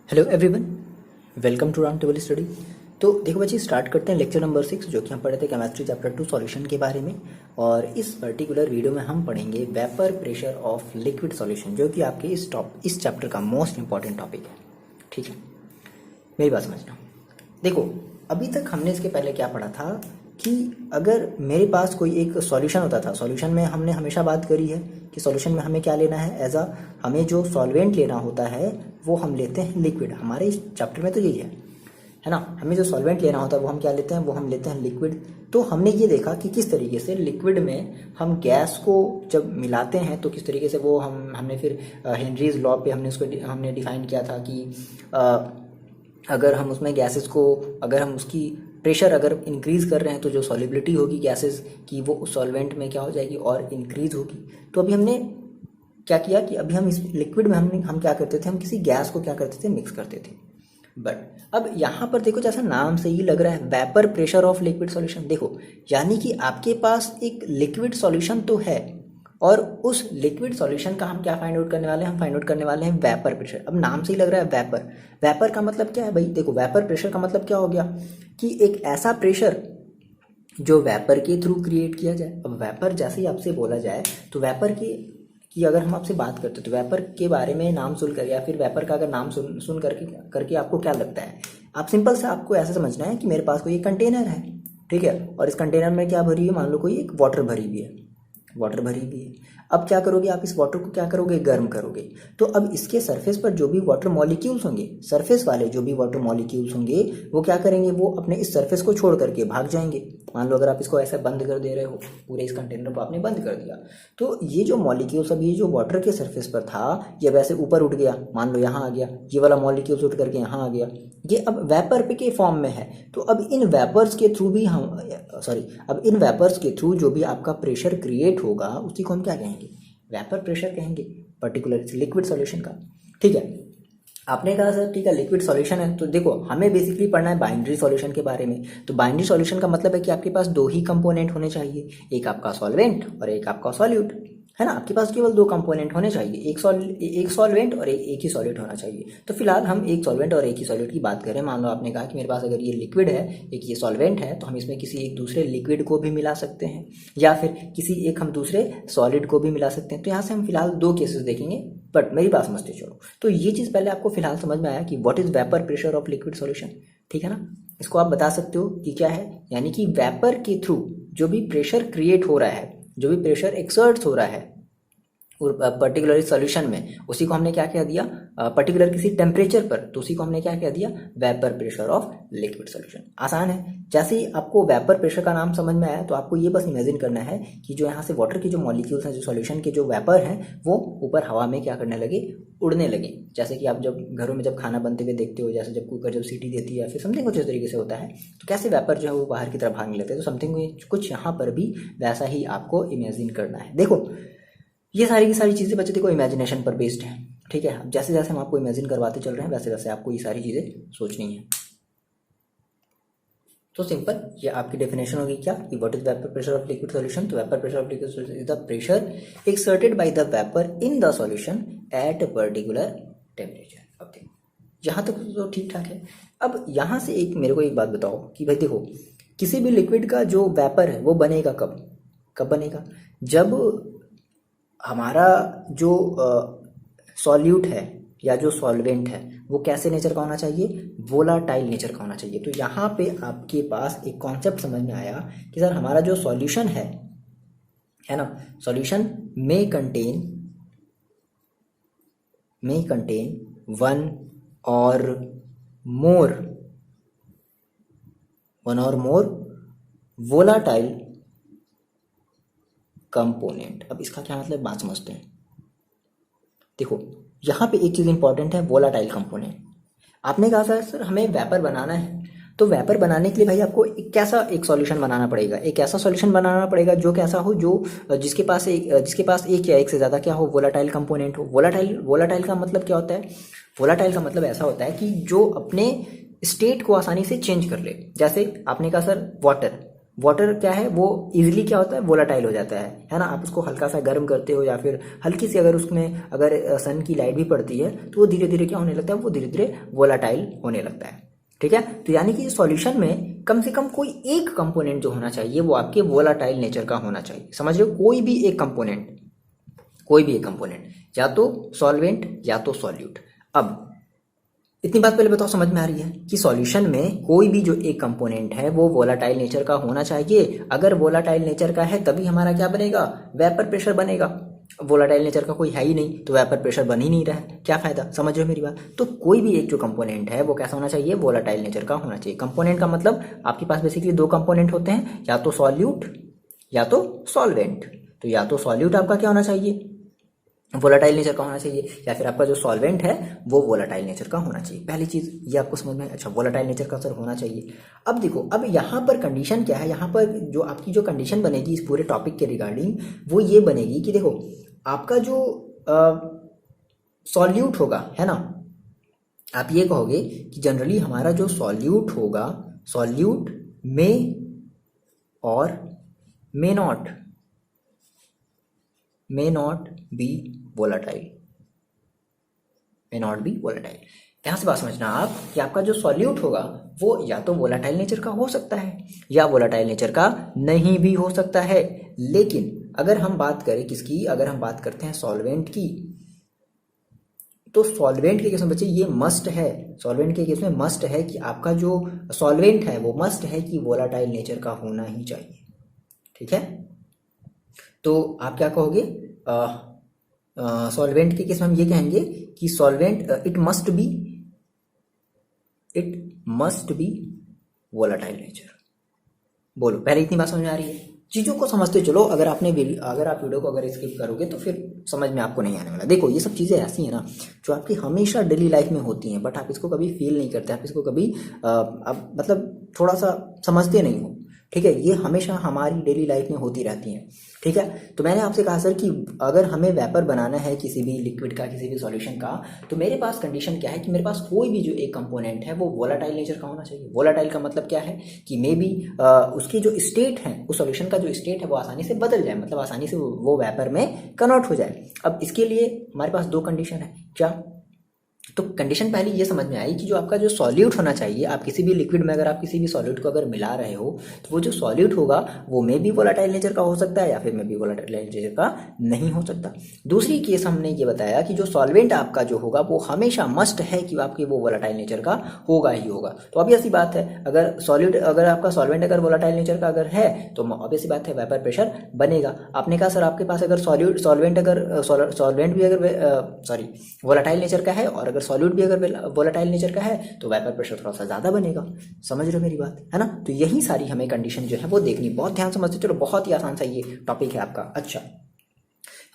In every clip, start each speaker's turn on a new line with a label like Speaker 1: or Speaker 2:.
Speaker 1: Hello everyone, welcome to round table study. तो देखो बच्चे, स्टार्ट करते हैं लेक्चर नंबर 6 जो कि हम पढ़े थे केमिस्ट्री चैप्टर 2 सॉल्यूशन के बारे में। और इस पर्टिकुलर वीडियो में हम पढ़ेंगे vapour pressure of liquid solution, जो कि आपके इस चैप्टर का मोस्ट इंपॉर्टेंट टॉपिक है। ठीक है, मेरी बात समझना। देखो, अभी तक हमने इसके पहले क्या पढ़ा था कि अगर मेरे पास कोई एक सॉल्यूशन होता था, सॉल्यूशन में हमने हमेशा बात करी है कि सॉल्यूशन में हमें क्या लेना है, हमें जो सॉल्वेंट लेना होता है वो हम लेते हैं लिक्विड। हमारे इस चैप्टर में तो यही है ना। हमें जो सॉल्वेंट लेना होता है वो हम क्या लेते हैं, वो हम लेते हैं लिक्विड। तो हमने ये देखा कि किस तरीके से लिक्विड में हम गैस को जब मिलाते हैं तो किस तरीके से वो हमने फिर हेनरीज लॉ पे हमने डिफाइन किया था कि अगर हम उसमें गैसेस को, अगर हम उसकी प्रेशर अगर इंक्रीज कर रहे हैं तो जो सॉलिबिलिटी होगी गैसेस की वो उस सॉल्वेंट में क्या हो जाएगी और इंक्रीज होगी। तो अभी हमने क्या किया कि अभी हम इस लिक्विड में हम क्या करते थे, हम किसी गैस को क्या करते थे, मिक्स करते थे। बट अब यहाँ पर देखो, जैसा नाम से ही लग रहा है vapour pressure of liquid solution. देखो, यानी कि आपके पास एक लिक्विड सॉल्यूशन तो है और उस लिक्विड सॉल्यूशन का हम क्या फाइंड आउट करने वाले हैं, हम फाइंड आउट करने वाले हैं वेपर प्रेशर। अब नाम से ही लग रहा है वेपर। वेपर का मतलब क्या है भाई? देखो, वेपर प्रेशर का मतलब क्या हो गया कि एक ऐसा प्रेशर जो वेपर के थ्रू क्रिएट किया जाए। अब वेपर जैसे ही आपसे बोला जाए तो वेपर की अगर हम आपसे बात करते तो वेपर के बारे में नाम सुनकर या फिर वेपर का अगर नाम सुन करके आपको क्या लगता है? आप सिंपल से आपको ऐसा समझना है कि मेरे पास कोई एक कंटेनर है, ठीक है, और इस कंटेनर में क्या भरी है, मान लो कोई एक वाटर भरी हुई है, वाटर भरी हुई है। अब क्या करोगे आप, इस वाटर को क्या करोगे, गर्म करोगे। तो अब इसके सरफेस पर जो भी वाटर मॉलिक्यूल्स होंगे, सरफेस वाले जो भी वाटर मॉलिक्यूल्स होंगे वो क्या करेंगे, वो अपने इस सरफेस को छोड़ करके भाग जाएंगे। मान लो अगर आप इसको ऐसे बंद कर दे रहे हो, पूरे इस कंटेनर को आपने बंद कर दिया, तो ये जो मॉलिक्यूल्स, अब ये जो वाटर के सरफेस पर था ये वैसे ऊपर उठ गया, मान लो यहाँ आ गया, ये वाला मॉलिक्यूल्स उठ करके यहाँ आ गया, ये अब वेपर के फॉर्म में है। तो अब इन वेपर्स के थ्रू भी अब इन वेपर्स के थ्रू जो भी आपका प्रेशर क्रिएट होगा उसी को हम क्या कहेंगे, वेपर प्रेशर कहेंगे, पर्टिकुलर लिक्विड सॉल्यूशन का। ठीक है, आपने कहा सर ठीक है लिक्विड सॉल्यूशन है, तो देखो हमें बेसिकली पढ़ना है बाइनरी सॉल्यूशन के बारे में। तो बाइनरी सॉल्यूशन का मतलब है कि आपके पास दो ही कंपोनेंट होने चाहिए, एक आपका सॉल्वेंट और एक आपका सॉल्यूट, है ना। आपके पास केवल दो कंपोनेंट होने चाहिए, एक सॉल्वेंट और एक ही सॉल्यूट होना चाहिए। तो फिलहाल हम एक सॉल्वेंट और एक ही सॉल्यूट की बात करें। मान लो आपने कहा कि मेरे पास अगर ये लिक्विड है, एक ये सॉल्वेंट है, तो हम इसमें किसी एक दूसरे लिक्विड को भी मिला सकते हैं या फिर किसी एक हम दूसरे सॉलिड को भी मिला सकते हैं। तो यहाँ से हम फिलहाल दो केसेस देखेंगे, बट मेरी बात समझते चलो। तो ये चीज़ पहले आपको फिलहाल समझ में आया कि what is vapour pressure of liquid solution, ठीक है ना। इसको आप बता सकते हो कि क्या है, यानी कि वेपर के थ्रू जो भी प्रेशर क्रिएट हो रहा है, जो भी प्रेशर एक्सर्ट हो रहा है पर्टिकुलर सॉल्यूशन में, उसी को हमने क्या कह दिया, पर्टिकुलर किसी टेम्परेचर पर, तो उसी को हमने क्या कह दिया, vapour pressure of liquid solution. आसान है। जैसे ही आपको वेपर प्रेशर का नाम समझ में आया तो आपको ये बस इमेजिन करना है कि जो यहाँ से वाटर के जो मॉलिक्यूल्स हैं, जो सॉल्यूशन के जो वेपर हैं, वो ऊपर हवा में क्या करने लगे, उड़ने लगे। जैसे कि आप जब घरों में जब खाना बनते हुए देखते हो, जैसे जब कुकर जब सीटी देती है या फिर समथिंग कुछ इस तरीके से होता है, तो कैसे वेपर जो है वो बाहर की तरफ भागने लगते हैं। तो समथिंग कुछ यहाँ पर भी वैसा ही आपको इमेजिन करना है। देखो, ये सारी की सारी चीज़ें बच्चे देखो इमेजिनेशन पर बेस्ड है, ठीक है। जैसे जैसे हम आपको इमेजिन करवाते चल रहे हैं वैसे वैसे आपको ये सारी चीज़ें सोचनी है। तो सिंपल, ये आपकी डेफिनेशन होगी क्या कि what is vapour pressure of liquid solution. तो vapour pressure of liquid solution is the pressure exerted by the vapour in the solution at a particular temperature. Okay, यहाँ तक तो ठीक ठाक है। अब यहाँ से एक मेरे को एक बात बताओ कि भाई देखो, किसी भी लिक्विड का जो वेपर है वो बनेगा कब बनेगा, जब हमारा जो सॉल्यूट है या जो सॉल्वेंट है वो कैसे नेचर का होना चाहिए, वोलाटाइल नेचर का होना चाहिए। तो यहाँ पे आपके पास एक कॉन्सेप्ट समझ में आया कि सर हमारा जो सॉल्यूशन है ना, सॉल्यूशन में कंटेन वन और मोर वोलाटाइल कंपोनेंट। अब इसका क्या मतलब, बात समझते हैं। देखो, यहाँ पे एक चीज़ इंपॉर्टेंट है, वोलाटाइल कंपोनेंट। आपने कहा सर हमें वेपर बनाना है, तो वेपर बनाने के लिए भाई आपको एक सॉल्यूशन बनाना पड़ेगा, एक ऐसा सॉल्यूशन बनाना पड़ेगा जो कैसा हो, जो जिसके पास एक या एक से ज़्यादा क्या हो, वोलाटाइल कंपोनेंट हो। वोलाटाइल का मतलब क्या होता है, वोलाटाइल का मतलब ऐसा होता है कि जो अपने स्टेट को आसानी से चेंज कर ले। जैसे आपने कहा सर वाटर क्या है वो इजीली क्या होता है वोलाटाइल हो जाता है ना। आप उसको हल्का सा गर्म करते हो या फिर हल्की सी अगर उसमें अगर सन की लाइट भी पड़ती है तो वो धीरे धीरे क्या होने लगता है, वो धीरे धीरे वोलाटाइल होने लगता है। ठीक है, तो यानी कि सॉल्यूशन में कम से कम कोई एक कंपोनेंट जो होना चाहिए वो आपके वोलाटाइल नेचर का होना चाहिए। समझ रहे हो, कोई भी एक कंपोनेंट या तो सॉल्वेंट या तो सॉल्यूट। अब इतनी बात पहले बताओ समझ में आ रही है कि सॉल्यूशन में कोई भी जो एक कंपोनेंट है वो वोलाटाइल नेचर का होना चाहिए। अगर वोलाटाइल नेचर का है तभी हमारा क्या बनेगा, वेपर प्रेशर बनेगा। वोलाटाइल नेचर का कोई है ही नहीं तो वेपर प्रेशर बन ही नहीं रहा है, क्या फायदा। समझ रहे हो मेरी बात। तो कोई भी एक जो कंपोनेंट है वो कैसा होना चाहिए, वोलाटाइल नेचर का होना चाहिए। कंपोनेंट का मतलब आपके पास बेसिकली दो कंपोनेंट होते हैं, या तो सॉल्यूट या तो सॉल्वेंट। तो या तो सॉल्यूट आपका क्या होना चाहिए, वोलाटाइल नेचर का होना चाहिए, या फिर आपका जो सॉल्वेंट है वो वोलाटाइल नेचर का होना चाहिए। पहली चीज ये आपको समझ में, अच्छा वोलाटाइल नेचर का सर होना चाहिए। अब देखो, अब यहाँ पर कंडीशन क्या है, यहाँ पर जो आपकी जो कंडीशन बनेगी इस पूरे टॉपिक के रिगार्डिंग वो ये बनेगी कि देखो आपका जो सॉल्यूट होगा है ना, आप ये कहोगे कि जनरली हमारा जो सॉल्यूट होगा, सॉल्यूट में और मे नॉट बी वोलाटाइल, यहां से बात समझना आप कि आपका जो सॉल्यूट होगा वो या तो वोलाटाइल नेचर का हो सकता है या वोलाटाइल नेचर का नहीं भी हो सकता है। लेकिन अगर हम बात करें किसकी, अगर हम बात करते हैं सॉल्वेंट की, तो सॉल्वेंट के केस में बच्चे ये मस्ट है, सॉल्वेंट के केस में मस्ट है कि आपका जो सॉल्वेंट है वो मस्ट है कि वोलाटाइल नेचर का होना ही चाहिए। ठीक है, तो आप क्या कहोगे, सॉल्वेंट के केस में हम ये कहेंगे कि solvent it must be volatile nature. बोलो, पहले इतनी बात समझ में आ रही है। चीजों को समझते चलो, अगर आप वीडियो को अगर स्किप करोगे तो फिर समझ में आपको नहीं आने वाला। देखो ये सब चीजें ऐसी है ना जो आपकी हमेशा डेली लाइफ में होती हैं, बट आप इसको कभी फील नहीं करते, आप इसको कभी मतलब थोड़ा सा समझते नहीं हो। ठीक है, ये हमेशा हमारी डेली लाइफ में होती रहती हैं। ठीक है, तो मैंने आपसे कहा सर कि अगर हमें वेपर बनाना है किसी भी लिक्विड का, किसी भी सॉल्यूशन का, तो मेरे पास कंडीशन क्या है कि मेरे पास कोई भी जो एक कंपोनेंट है वो वोलाटाइल नेचर का होना चाहिए। वोलाटाइल का मतलब क्या है कि मे बी उसकी जो स्टेट है, उस सॉल्यूशन का जो स्टेट है वो आसानी से बदल जाए, मतलब आसानी से वो वेपर में कन्वर्ट हो जाए। अब इसके लिए हमारे पास दो कंडीशन है। क्या, तो कंडीशन पहली ये समझ में आई कि जो आपका जो सॉल्यूट होना चाहिए, आप किसी भी लिक्विड में अगर आप किसी भी सॉल्यूट को अगर मिला रहे हो तो वो जो सॉल्यूट होगा वो मे बी वोलाटाइल नेचर का हो सकता है या फिर मे बी वोलाटाइल नेचर का नहीं हो सकता। दूसरी केस हमने ये बताया कि जो सॉल्वेंट आपका जो होगा वो हमेशा मस्ट है कि आपके वो वोलाटाइल नेचर का होगा ही होगा। तो ऑब्वियस सी बात है, अगर आपका सॉल्वेंट अगर वोलाटाइल नेचर का अगर है तो ऑब्वियस सी बात है वेपर प्रेशर बनेगा। आपने कहा सर आपके पास अगर सॉल्वेंट भी अगर वोलाटाइल नेचर का है और अगर सॉल्यूट भी अगर वोलाटाइल नेचर का है तो वेपर प्रेशर थोड़ा सा ज्यादा बनेगा। समझ रहे हो मेरी बात, है ना। तो यही सारी हमें कंडीशन जो है वो देखनी, बहुत ध्यान समझते चलो, बहुत ही आसान सा ये टॉपिक है आपका। अच्छा,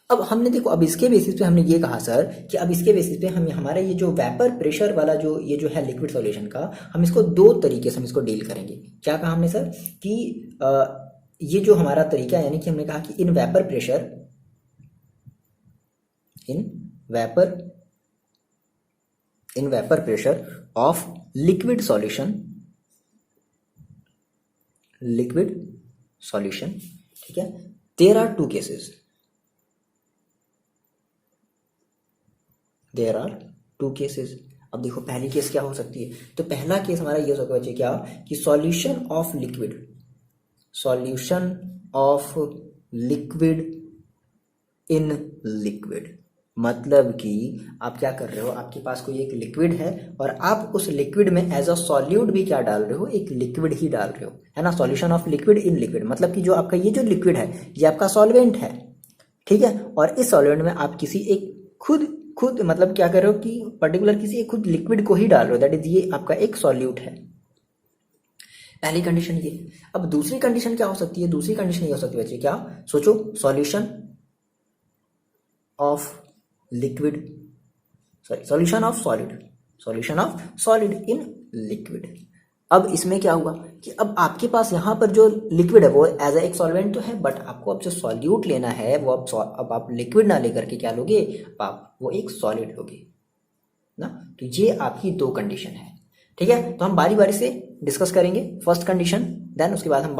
Speaker 1: अब हमने देखो, अब इसके बेसिस पे हमने ये कहा सर कि अब इसके बेसिस पे हम हमारा ये जो वेपर प्रेशर वाला जो ये जो है लिक्विड सॉल्यूशन का, हम इसको दो तरीके से हम इसको डील करेंगे। क्या कहा हमने सर कि ये जो हमारा तरीका, यानी कि हमने कहा कि in vapour pressure of liquid solution, ठीक है, देयर आर टू केसेस। अब देखो पहली केस क्या हो सकती है, तो पहला केस हमारा ये हो सकता है क्या कि solution of liquid in liquid. मतलब कि आप क्या कर रहे हो, आपके पास कोई एक लिक्विड है और आप उस लिक्विड में एज अ सॉल्यूट भी क्या डाल रहे हो, एक लिक्विड ही डाल रहे हो, है ना। Solution of liquid in liquid मतलब कि जो आपका ये जो लिक्विड है ये आपका सॉल्वेंट है, ठीक है, और इस सॉल्वेंट में आप किसी एक खुद मतलब क्या कर रहे हो कि पर्टिकुलर किसी एक खुद लिक्विड को ही डाल रहे हो, दैट इज ये आपका एक सॉल्यूट है। पहली कंडीशन ये। अब दूसरी कंडीशन क्या हो सकती है, दूसरी कंडीशन ये हो सकती है बच्चे, क्या सोचो, solution of solid in liquid. अब इसमें क्या हुआ कि अब आपके पास यहाँ पर जो लिक्विड है वो एज ए एक सॉल्वेंट तो है, बट आपको अब जो सॉल्यूट लेना है वो अब आप लिक्विड ना लेकर के क्या लोगे, आप वो एक सॉलिड लोगे ना। तो ये आपकी दो कंडीशन है, ठीक है। तो हम बारी बारी से डिस्कस करेंगे। फर्स्ट कंडीशन देन उसके बाद हम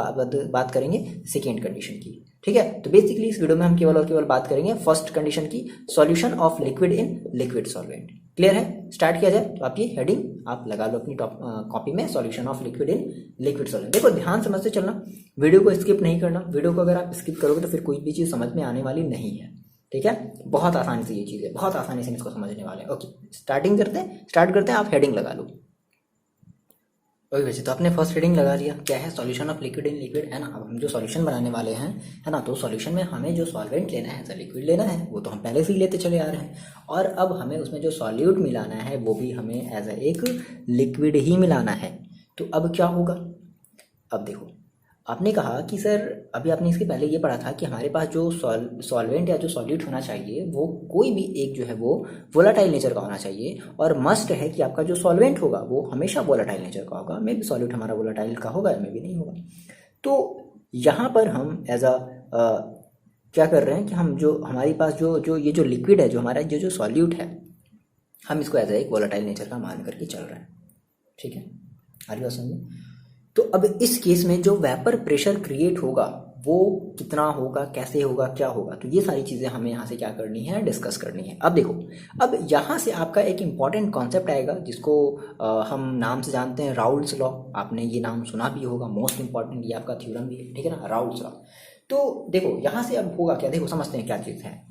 Speaker 1: बात करेंगे सेकेंड कंडीशन की। ठीक है, तो बेसिकली इस वीडियो में हम केवल और केवल बात करेंगे फर्स्ट कंडीशन की, solution of liquid in liquid solvent. Clear है? स्टार्ट किया जाए। तो आपकी हेडिंग आप लगा लो अपनी टॉप कॉपी में, solution of liquid in liquid solvent. देखो ध्यान समझते चलना, वीडियो को स्किप नहीं करना। वीडियो को अगर आप स्किप करोगे तो फिर कोई भी चीज़ समझ में आने वाली नहीं है। ठीक है, बहुत आसानी से ये चीज़ है, बहुत आसानी से इसको समझने वाले हैं। ओके, स्टार्ट करते हैं। आप हेडिंग लगा लो। ओके वैसे तो आपने फर्स्ट हेडिंग लगा लिया, क्या है? Solution of liquid in liquid, है ना। अब हम जो सॉल्यूशन बनाने वाले हैं, है ना, तो सॉल्यूशन में हमें जो सॉल्वेंट लेना है, एज लिक्विड लेना है, वो तो हम पहले से ही लेते चले आ रहे हैं। और अब हमें उसमें जो सॉल्यूट मिलाना है वो भी हमें एज एक लिक्विड ही मिलाना है। तो अब क्या होगा? अब देखो, आपने कहा कि सर, अभी आपने इसके पहले ये पढ़ा था कि हमारे पास जो सॉल्वेंट या जो सॉल्यूट होना चाहिए वो कोई भी एक जो है वो वोलाटाइल नेचर का होना चाहिए, और मस्ट है कि आपका जो सॉल्वेंट होगा वो हमेशा वोलाटाइल नेचर का होगा। मे भी सॉल्यूट हमारा वोलाटाइल का होगा, मे भी नहीं होगा। तो यहाँ पर हम एज क्या कर रहे हैं कि हम जो हमारे पास जो ये जो लिक्विड है, जो हमारा जो सॉल्यूट है, हम इसको एज एक वोलाटाइल नेचर का मान करके चल रहे हैं। ठीक है, आ रही बात समझ? तो अब इस केस में जो वेपर प्रेशर क्रिएट होगा वो कितना होगा, कैसे होगा, क्या होगा, तो ये सारी चीज़ें हमें यहाँ से क्या करनी है, डिस्कस करनी है। अब देखो, अब यहाँ से आपका एक इम्पॉर्टेंट कॉन्सेप्ट आएगा जिसको हम नाम से जानते हैं राउल्स लॉ। आपने ये नाम सुना भी होगा, मोस्ट इंपॉर्टेंट ये आपका थ्योरम भी है। ठीक है ना, राउल्स लॉ। तो देखो यहाँ से अब होगा क्या, देखो समझते हैं क्या चीज़ है।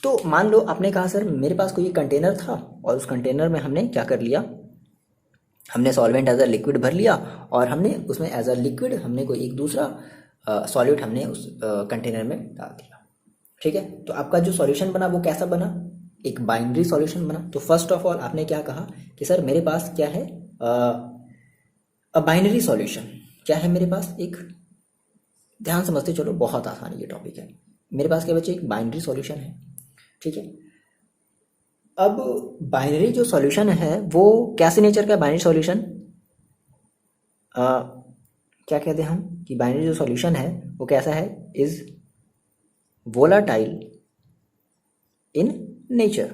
Speaker 1: तो मान लो आपने कहा सर मेरे पास कोई कंटेनर था और उस कंटेनर में हमने क्या कर लिया, हमने सॉल्वेंट एज अ लिक्विड भर लिया और हमने उसमें एज अ लिक्विड हमने कोई एक दूसरा सॉल्यूट हमने उस कंटेनर में डाल दिया। ठीक है, तो आपका जो सॉल्यूशन बना वो कैसा बना, एक बाइनरी सॉल्यूशन बना। तो फर्स्ट ऑफ ऑल आपने क्या कहा कि सर मेरे पास क्या है, बाइनरी सॉल्यूशन। क्या है मेरे पास? एक, ध्यान समझते चलो, बहुत आसान ये टॉपिक है। मेरे पास क्या बच्चे, एक बाइनरी सॉल्यूशन है। ठीक है, अब बाइनरी जो सॉल्यूशन है वो कैसे नेचर का बाइनरी सॉल्यूशन, क्या कहते हैं हम कि बाइनरी जो सॉल्यूशन है वो कैसा है, इज वोलाटाइल इन नेचर।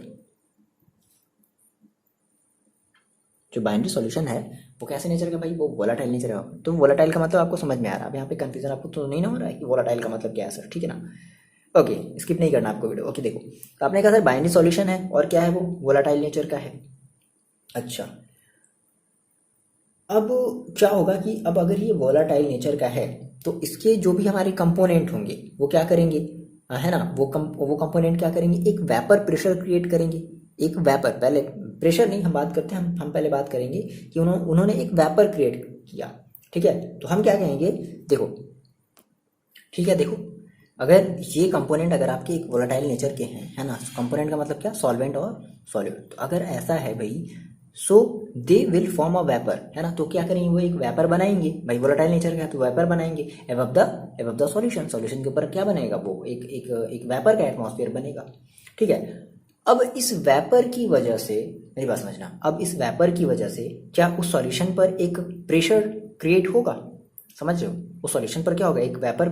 Speaker 1: जो बाइनरी सॉल्यूशन है वो कैसे नेचर का भाई, वो वोलाटाइल नेचर का। तो वोलाटाइल का मतलब आपको समझ में आ रहा है? अब यहाँ पे कंफ्यूजन आपको तो नहीं ना हो रहा है कि वोलाटाइल का मतलब क्या है सर? ठीक है ना, ओके, स्किप नहीं करना आपको वीडियो। ओके देखो, तो आपने कहा सर बाइनरी सॉल्यूशन है और क्या है वो, वोलाटाइल नेचर का है। अच्छा, अब क्या होगा कि अब अगर ये वोलाटाइल नेचर का है तो इसके जो भी हमारे कंपोनेंट होंगे वो क्या करेंगे, है ना, वो कंपोनेंट क्या करेंगे, एक वेपर प्रेशर क्रिएट करेंगे। एक वेपर, पहले प्रेशर नहीं हम बात करते हैं, हम पहले बात करेंगे कि उन्होंने एक वेपर क्रिएट किया। ठीक है, तो हम क्या कहेंगे, देखो, ठीक है, देखो, अगर ये कंपोनेंट अगर आपके एक वोलाटाइल नेचर के हैं, है ना, कंपोनेंट का मतलब क्या, सॉल्वेंट और सॉल्यूट। तो अगर ऐसा है भाई, so they will form a vapour, है ना, तो क्या करेंगे, वो एक वेपर बनाएंगे। भाई वोलाटाइल नेचर का है तो वेपर बनाएंगे एबव द सॉल्यूशन। सॉल्यूशन के ऊपर क्या बनेगा, वो एक वेपर का एटमॉस्फेयर बनेगा। ठीक है, अब इस वेपर की वजह से, मेरी बात समझना, अब इस वेपर की वजह से क्या उस सॉल्यूशन पर एक प्रेशर क्रिएट होगा, समझ रहे हो? उस सॉल्यूशन पर क्या होगा, एक वेपर,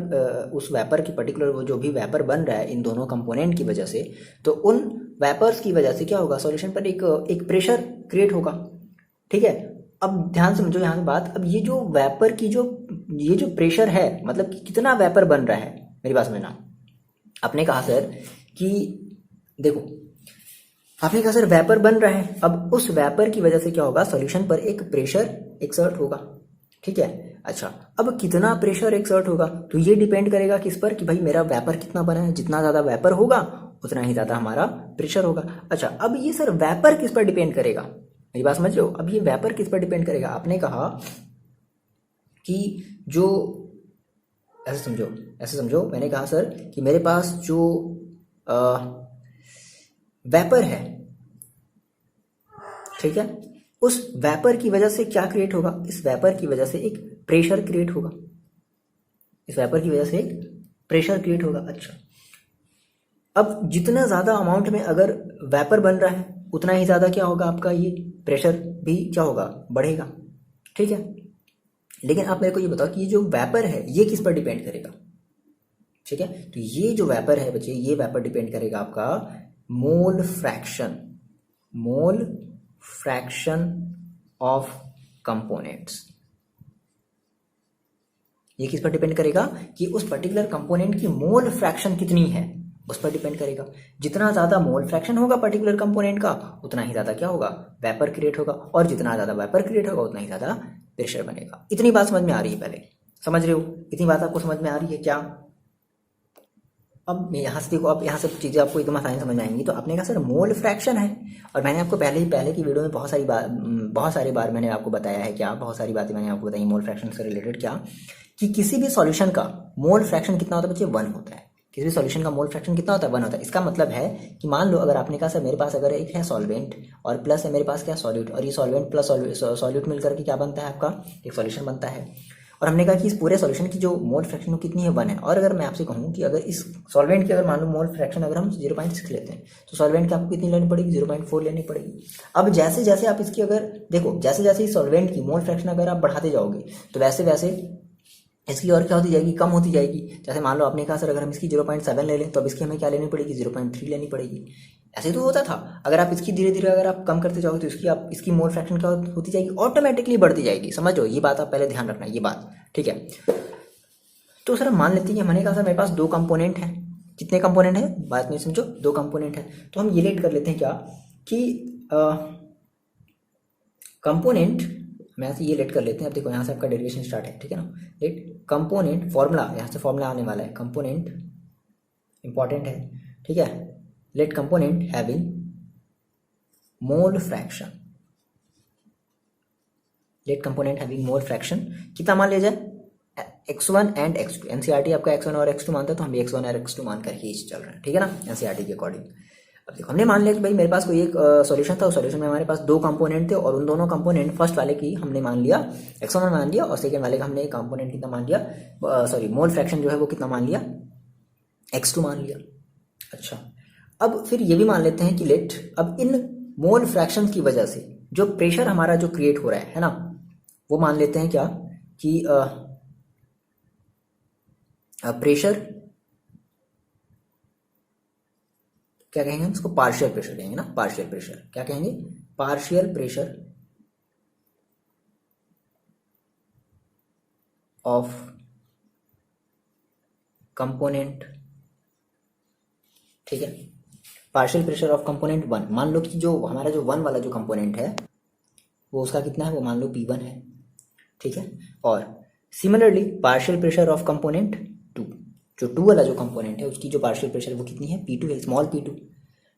Speaker 1: उस वेपर की पर्टिकुलर वो जो भी वेपर बन रहा है इन दोनों कंपोनेंट की वजह से, तो उन वेपर्स की वजह से क्या होगा, सॉल्यूशन पर एक प्रेशर क्रिएट होगा। ठीक है, अब ध्यान समझो यहाँ से बात। अब ये जो वेपर की ये जो प्रेशर है, मतलब कि कितना वेपर बन रहा है, मेरी बात समझना। आपने कहा सर कि देखो, आपने कहा सर वेपर बन रहा है, अब उस वेपर की वजह से क्या होगा, सॉल्यूशन पर एक प्रेशर एक्सर्ट होगा। ठीक है, अच्छा, अब कितना प्रेशर एक्सर्ट होगा, तो ये डिपेंड करेगा किस पर, कि भाई मेरा वेपर कितना बना है। जितना ज़्यादा वेपर होगा उतना ही ज़्यादा हमारा प्रेशर होगा। अच्छा, अब ये सर वेपर किस पर डिपेंड करेगा, मेरी बात समझ रहे हो? अब ये वेपर किस पर डिपेंड करेगा, आपने कहा कि जो, ऐसे समझो, मैंने कहा सर कि मेरे पास जो वेपर है, ठीक है, उस वेपर की वजह से क्या क्रिएट होगा, इस वेपर की वजह से एक प्रेशर क्रिएट होगा। इस वेपर की वजह से एक प्रेशर क्रिएट होगा। अच्छा, अब जितना ज़्यादा अमाउंट में अगर वेपर बन रहा है उतना ही ज़्यादा क्या होगा, आपका ये प्रेशर भी क्या होगा, बढ़ेगा। ठीक है, लेकिन आप मेरे को ये बताओ कि ये जो वेपर है ये किस पर डिपेंड करेगा। ठीक है, तो ये जो वेपर है बच्चे, ये वेपर डिपेंड करेगा आपका मोल फ्रैक्शन ऑफ कंपोनेंट्स। ये किस पर डिपेंड करेगा कि उस पर्टिकुलर कंपोनेंट की मोल फ्रैक्शन कितनी है, उस पर डिपेंड करेगा। जितना ज़्यादा मोल फ्रैक्शन होगा पर्टिकुलर कंपोनेंट का, उतना ही ज़्यादा क्या होगा, वेपर क्रिएट होगा, और जितना ज़्यादा वेपर क्रिएट होगा उतना ही ज़्यादा प्रेशर बनेगा। इतनी बात समझ में आ रही है? पहले समझ रहे हो? इतनी बात आपको समझ में आ रही है क्या? अब यहाँ से देखो, अब यहाँ से चीज़ें आपको एकदम आसानी समझ में आएंगी। तो आपने कहा सर मोल फ्रैक्शन है, और मैंने आपको पहले की वीडियो में बहुत सारी बार मैंने आपको बताया है क्या, बहुत सारी बातें मैंने आपको बताई मोल फ्रैक्शन से रिलेटेड क्या, कि किसी भी सॉल्यूशन का मोल फ्रैक्शन कितना होता है बच्चे, 1 होता है। किसी भी सॉल्यूशन का मोल फ्रैक्शन कितना होता है, 1 होता है। इसका मतलब है कि मान लो अगर आपने कहा सर मेरे पास अगर एक है सॉल्वेंट और प्लस है मेरे पास क्या, सॉल्यूट, और ये सॉल्वेंट प्लस सॉल्यूट मिलकर के क्या बनता है, आपका एक सॉल्यूशन बनता है। और हमने कहा कि इस पूरे सॉल्यूशन की जो मोल फ्रैक्शन वो कितनी है, 1 है। और अगर मैं आपसे कहूँ कि अगर इस सॉल्वेंट की अगर मान लो मोल फ्रैक्शन अगर हम 0.6 लेते हैं, तो सॉल्वेंट की आपको कितनी लेनी पड़ेगी, 0.4 लेनी पड़ेगी। अब जैसे जैसे आप इसकी अगर देखो, जैसे जैसे इस सॉल्वेंट की मोल फ्रैक्शन अगर आप बढ़ाते जाओगे, तो वैसे वैसे इसकी और क्या होती जाएगी, कम होती जाएगी। जैसे मान लो आपने कहा सर अगर हम इसकी 0.7 ले लें, तो अब इसकी हमें क्या लेनी पड़ेगी, 0.3 लेनी पड़ेगी। ऐसे तो होता था। अगर आप इसकी धीरे धीरे अगर आप कम करते जाओगे, तो इसकी मोल फ्रैक्शन क्या होती जाएगी, ऑटोमेटिकली बढ़ती जाएगी। समझ लो, ये बात आप पहले ध्यान रखना, ये बात ठीक है। तो सर मान लेते हैं, मैंने कहा सर मेरे पास 2 कंपोनेंट हैं। कितने कंपोनेंट है, बात में समझो, 2 कंपोनेंट है। तो हम ये लेट कर लेते हैं क्या कि कंपोनेंट में से ये लेट कर लेते हैं। अब देखो यहाँ से आपका डेरिवेशन स्टार्ट है, ठीक है ना। लेट कंपोनेंट फॉर्मूला, यहाँ से फॉर्मूला आने वाला है, कंपोनेंट इंपॉर्टेंट है, ठीक है। Let component having mole fraction, let component having mole fraction कितना मान लिया जाए, x1 एंड x2। एनसीईआरटी आपका x1 और x2 मानता है, तो हम भी x1 और x2 मान करके ही चल रहे हैं, ठीक है ना, एनसीईआरटी के अकॉर्डिंग। अब देखो हमने मान लिया कि भाई मेरे पास कोई एक सॉल्यूशन था, उस सॉल्यूशन में हमारे पास 2 कंपोनेंट थे, और उन दोनों कंपोनेंट फर्स्ट वाले की हमने मान लिया x1 मान लिया, और सेकंड वाले का हमने कंपोनेंट कितना मान लिया, सॉरी मोल फ्रैक्शन जो है वो कितना मान लिया, x2 मान लिया। अच्छा, अब फिर ये भी मान लेते हैं कि लेट, अब इन मोल फ्रैक्शन की वजह से जो प्रेशर हमारा जो क्रिएट हो रहा है ना, वो मान लेते हैं क्या कि प्रेशर क्या कहेंगे हम इसको, पार्शियल प्रेशर कहेंगे ना, पार्शियल प्रेशर क्या कहेंगे, पार्शियल प्रेशर ऑफ कंपोनेंट, ठीक है। पार्शियल प्रेशर ऑफ कंपोनेंट 1, मान लो कि जो हमारा जो 1 वाला जो कंपोनेंट है वो उसका कितना है, वो मान लो P1 है, ठीक है। और similarly partial pressure of component 2, जो 2 वाला जो कंपोनेंट है उसकी जो पार्शियल प्रेशर है वो कितनी है, P2 है, स्मॉल p2,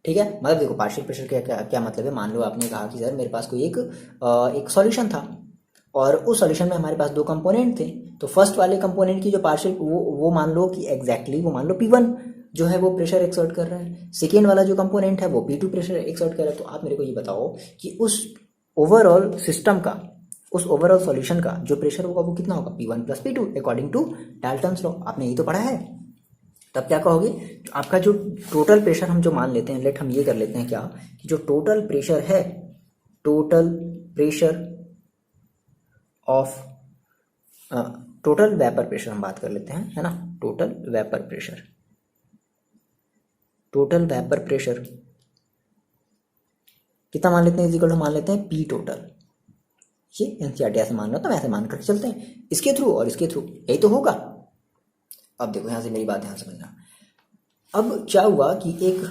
Speaker 1: ठीक है। मतलब देखो पार्शियल प्रेशर का क्या मतलब है, मान लो आपने कहा कि सर मेरे पास कोई एक सॉल्यूशन था, और उस सॉल्यूशन में हमारे पास 2 कंपोनेंट थे। तो फर्स्ट वाले कंपोनेंट की जो पार्शियल वो मान लो कि एग्जैक्टली वो मान लो P1 जो है वो प्रेशर एक्सर्ट कर रहा है, सेकेंड वाला जो कंपोनेंट है वो P2 प्रेशर एक्सर्ट कर रहा है। तो आप मेरे को ये बताओ कि उस ओवरऑल सिस्टम का, उस ओवरऑल सॉल्यूशन का जो प्रेशर होगा वो कितना होगा, P1 plus P2 according to Dalton's law. आपने यही तो पढ़ा है। तब क्या कहोगे, आपका जो टोटल प्रेशर हम जो मान लेते हैं, लेट हम ये कर लेते हैं क्या कि जो टोटल प्रेशर है, total pressure of total vapour pressure हम बात कर लेते हैं, है ना, total vapour pressure, total vapour pressure कितना मान लेते हैं, इक्वल टू मान लेते हैं P टोटल। ये एनसीईआरटी ऐसे मान लो, तो ऐसे मान कर चलते हैं, इसके थ्रू और इसके थ्रू, यही तो होगा। अब देखो यहाँ से मेरी बात ध्यान समझना। अब क्या हुआ कि एक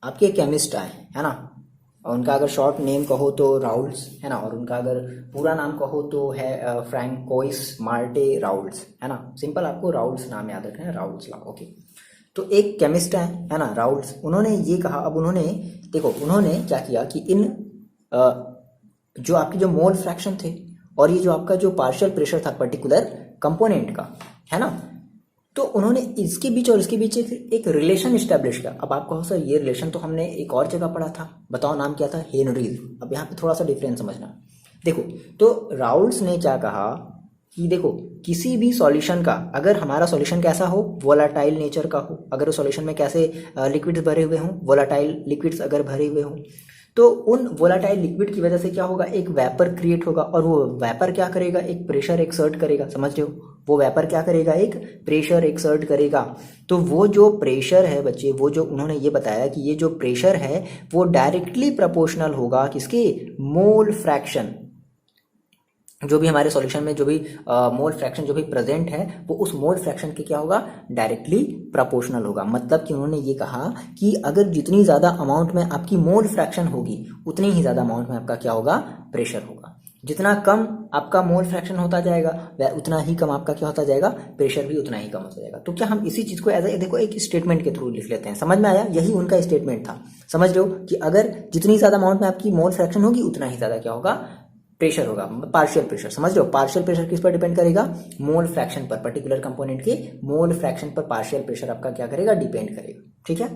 Speaker 1: आपके केमिस्ट आए, है ना, और उनका अगर शॉर्ट नेम कहो तो राउल्स, है ना, और उनका अगर पूरा नाम कहो तो है फ्रैंकोइस मार्टे राउल्स, है ना। सिंपल आपको राउल्स नाम याद रखना है, राउल्स लॉ, ओके। तो एक केमिस्ट है ना, राउल्स, उन्होंने ये कहा, अब उन्होंने देखो उन्होंने क्या किया कि इन जो आपकी जो मोल फ्रैक्शन थे और ये जो आपका जो पार्शियल प्रेशर था पर्टिकुलर कंपोनेंट का, है ना, तो उन्होंने इसके बीच और इसके बीच एक रिलेशन स्टैब्लिश किया। अब आप कहो सर ये रिलेशन तो हमने एक और जगह पढ़ा था, बताओ नाम क्या था, हेनरीज। अब यहाँ पे थोड़ा सा डिफरेंस समझना। देखो तो राउल्स ने क्या कहा कि देखो किसी भी सॉल्यूशन का, अगर हमारा सॉल्यूशन कैसा हो, वोलाटाइल नेचर का हो, अगर उस सॉल्यूशन में कैसे लिक्विड्स भरे हुए हों, वोलाटाइल लिक्विड्स अगर भरे हुए हों, तो उन वोलाटाइल लिक्विड की वजह से क्या होगा, एक वेपर क्रिएट होगा, और वो वेपर क्या करेगा, एक प्रेशर एक्सर्ट करेगा। समझ रहे हो, वो वेपर क्या करेगा, एक प्रेशर एक्सर्ट करेगा। तो वो जो प्रेशर है बच्चे, वो जो उन्होंने ये बताया कि ये जो प्रेशर है वो डायरेक्टली प्रोपोर्शनल होगा किसके, मोल फ्रैक्शन, जो भी हमारे सॉल्यूशन में जो भी मोल फ्रैक्शन जो भी प्रेजेंट है वो उस मोल फ्रैक्शन के क्या होगा, डायरेक्टली प्रोपोर्शनल होगा। मतलब कि उन्होंने ये कहा कि अगर जितनी ज़्यादा अमाउंट में आपकी मोल फ्रैक्शन होगी उतनी ही ज़्यादा अमाउंट में आपका क्या होगा, प्रेशर होगा। जितना कम आपका मोल फ्रैक्शन होता जाएगा वह उतना ही कम आपका क्या होता जाएगा, प्रेशर भी उतना ही कम होता जाएगा। तो क्या हम इसी चीज़ को एज ए देखो एक स्टेटमेंट के थ्रू लिख लेते हैं, समझ में आया? यही उनका स्टेटमेंट था, समझ रहे हो कि अगर जितनी ज़्यादा अमाउंट में आपकी मोल फ्रैक्शन होगी उतना ही ज़्यादा क्या होगा, प्रेशर होगा। पार्शियल प्रेशर, समझ रहे हो? पार्शियल प्रेशर किस पर डिपेंड करेगा, मोल फ्रैक्शन पर, पर्टिकुलर कंपोनेंट के मोल फ्रैक्शन पर पार्शियल प्रेशर आपका क्या करेगा, डिपेंड करेगा। ठीक है,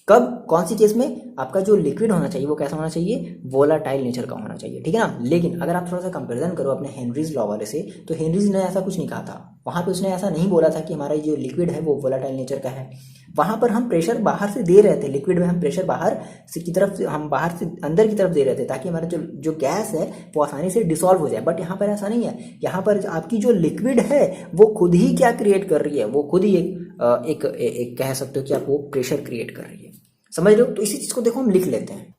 Speaker 1: कब, कौन सी केस में, आपका जो लिक्विड होना चाहिए वो कैसा होना चाहिए, वोलाटाइल नेचर का होना चाहिए। ठीक है ना। लेकिन अगर आप थोड़ा सा कंपेरिजन करो अपने हेनरीज लॉ वाले से, तो हेनरीज ने ऐसा कुछ नहीं कहा था। वहां पे उसने ऐसा नहीं बोला था कि हमारा जो लिक्विड है वो वोलाटाइल नेचर का है। वहां पर हम प्रेशर बाहर से दे रहे थे, लिक्विड में हम प्रेशर बाहर से की तरफ से, हम बाहर से अंदर की तरफ दे रहे थे ताकि हमारा जो गैस है वो आसानी से डिसॉल्व हो जाए। बट यहाँ पर ऐसा नहीं है, यहाँ पर आपकी जो लिक्विड है वो खुद ही क्या क्रिएट कर रही है, वो खुद ही एक कह सकते हो कि आप वो प्रेशर क्रिएट कर रही है, समझ रहे हो? तो इसी चीज को देखो हम लिख लेते हैं।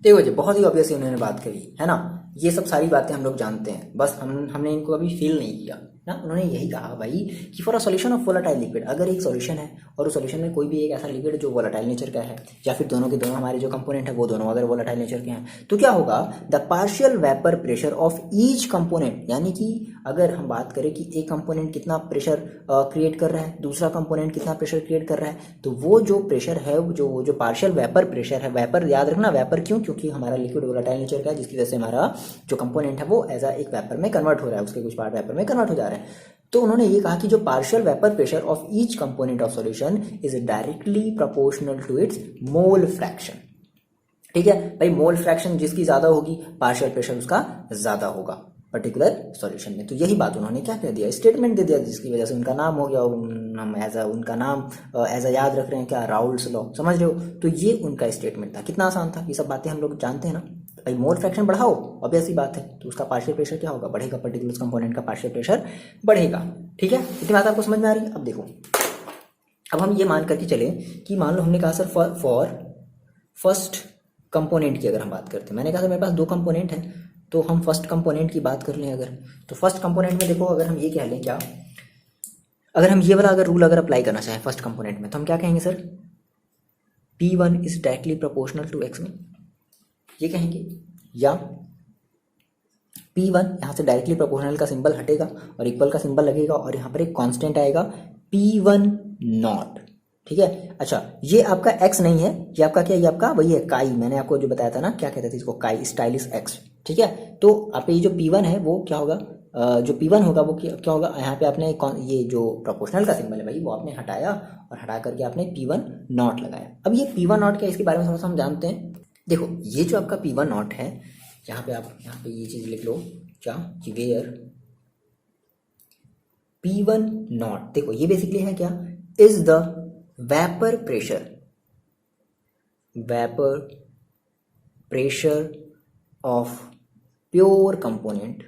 Speaker 1: देखो जी, बहुत ही ऑब्वियसली उन्होंने बात करी है ना, ये सब सारी बातें हम लोग जानते हैं, बस हमने इनको अभी फील नहीं किया ना। उन्होंने यही कहा भाई कि for a solution of volatile liquid, अगर एक सॉल्यूशन है और उस सॉल्यूशन में कोई भी एक ऐसा लिक्विड जो वोलाटाइल नेचर का है, या फिर दोनों के दोनों हमारे जो कंपोनेंट है वो दोनों अगर वोलाटाइल नेचर के हैं, तो क्या होगा, the partial vapour pressure of each component, यानी कि अगर हम बात करें कि एक कंपोनेंट कितना प्रेशर क्रिएट कर रहा है, दूसरा कंपोनेंट कितना प्रेशर क्रिएट कर रहा है, तो वो जो प्रेशर है, जो पार्शियल वेपर प्रेशर है, वेपर याद रखना, वेपर क्यों, क्योंकि हमारा लिक्विड वोलाटाइल नेचर का है, जिसकी वजह से हमारा जो कंपोनेंट है वो एज एक वेपर में कन्वर्ट हो रहा है, उसके कुछ पार्ट वेपर में कन्वर्ट हो जा रहे हैं। तो उन्होंने ये कहा कि जो partial vapour pressure of each component of solution is directly proportional to its mole fraction. ठीक है भाई, मोल फ्रैक्शन जिसकी ज्यादा होगी, पार्शियल प्रेशर उसका ज्यादा होगा पर्टिकुलर सॉल्यूशन में। तो यही बात उन्होंने क्या कह दिया, स्टेटमेंट दे दिया, जिसकी वजह से उनका नाम हो गया, हम उनका नाम एज याद रख रहे हैं क्या, राउल्स लॉ, समझ रहे हो? तो ये उनका स्टेटमेंट था। कितना आसान था, ये सब बातें हम लोग जानते हैं ना भाई। मोल फ्रैक्शन बढ़ाओ, ऑब्वियस सी बात है, तो उसका पार्शियल प्रेशर क्या होगा, बढ़ेगा, पर्टिकुलर कंपोनेंट का पार्शियल प्रेशर बढ़ेगा। ठीक है, इतनी बात आपको समझ में आ रही है? अब देखो, अब हम ये मान करके चले कि मान लो हमने कहा सर फॉर फर्स्ट कंपोनेंट की अगर हम बात करते हैं, मैंने कहा सर मेरे पास दो कंपोनेंट हैं, तो हम फर्स्ट कंपोनेंट की बात कर लें अगर, तो फर्स्ट कंपोनेंट में देखो, अगर हम ये कह लें क्या, अगर हम ये वाला अगर रूल अगर अप्लाई करना चाहें फर्स्ट कंपोनेंट में, तो हम क्या कहेंगे sir, P1 is directly proportional to X1, ये कहेंगे, या P1 यहाँ से डायरेक्टली प्रोपोर्शनल का सिंबल हटेगा और इक्वल का सिंबल लगेगा और यहाँ पर एक कांस्टेंट आएगा P1 नॉट। ठीक है, अच्छा ये आपका x नहीं है, ये आपका क्या, ये आपका वही है काई, मैंने आपको जो बताया था ना, क्या कहते थे इसको, काई, स्टाइलिश x। ठीक है, तो आपका ये जो P1 है वो क्या होगा, जो P1 होगा वो क्या होगा, यहाँ पे आपने ये जो प्रोपोर्शनल का सिंबल है भाई वो आपने हटाया और हटा करके आपने P1 नॉट लगाया। अब ये P1 नॉट क्या, इसके बारे में थोड़ा सा हम जानते हैं। देखो ये जो आपका P1 नॉट है, यहाँ पे आप यहाँ पे ये चीज लिख लो क्या, कि वेयर P1 नॉट, देखो ये बेसिकली है क्या, is the vapour pressure of pure component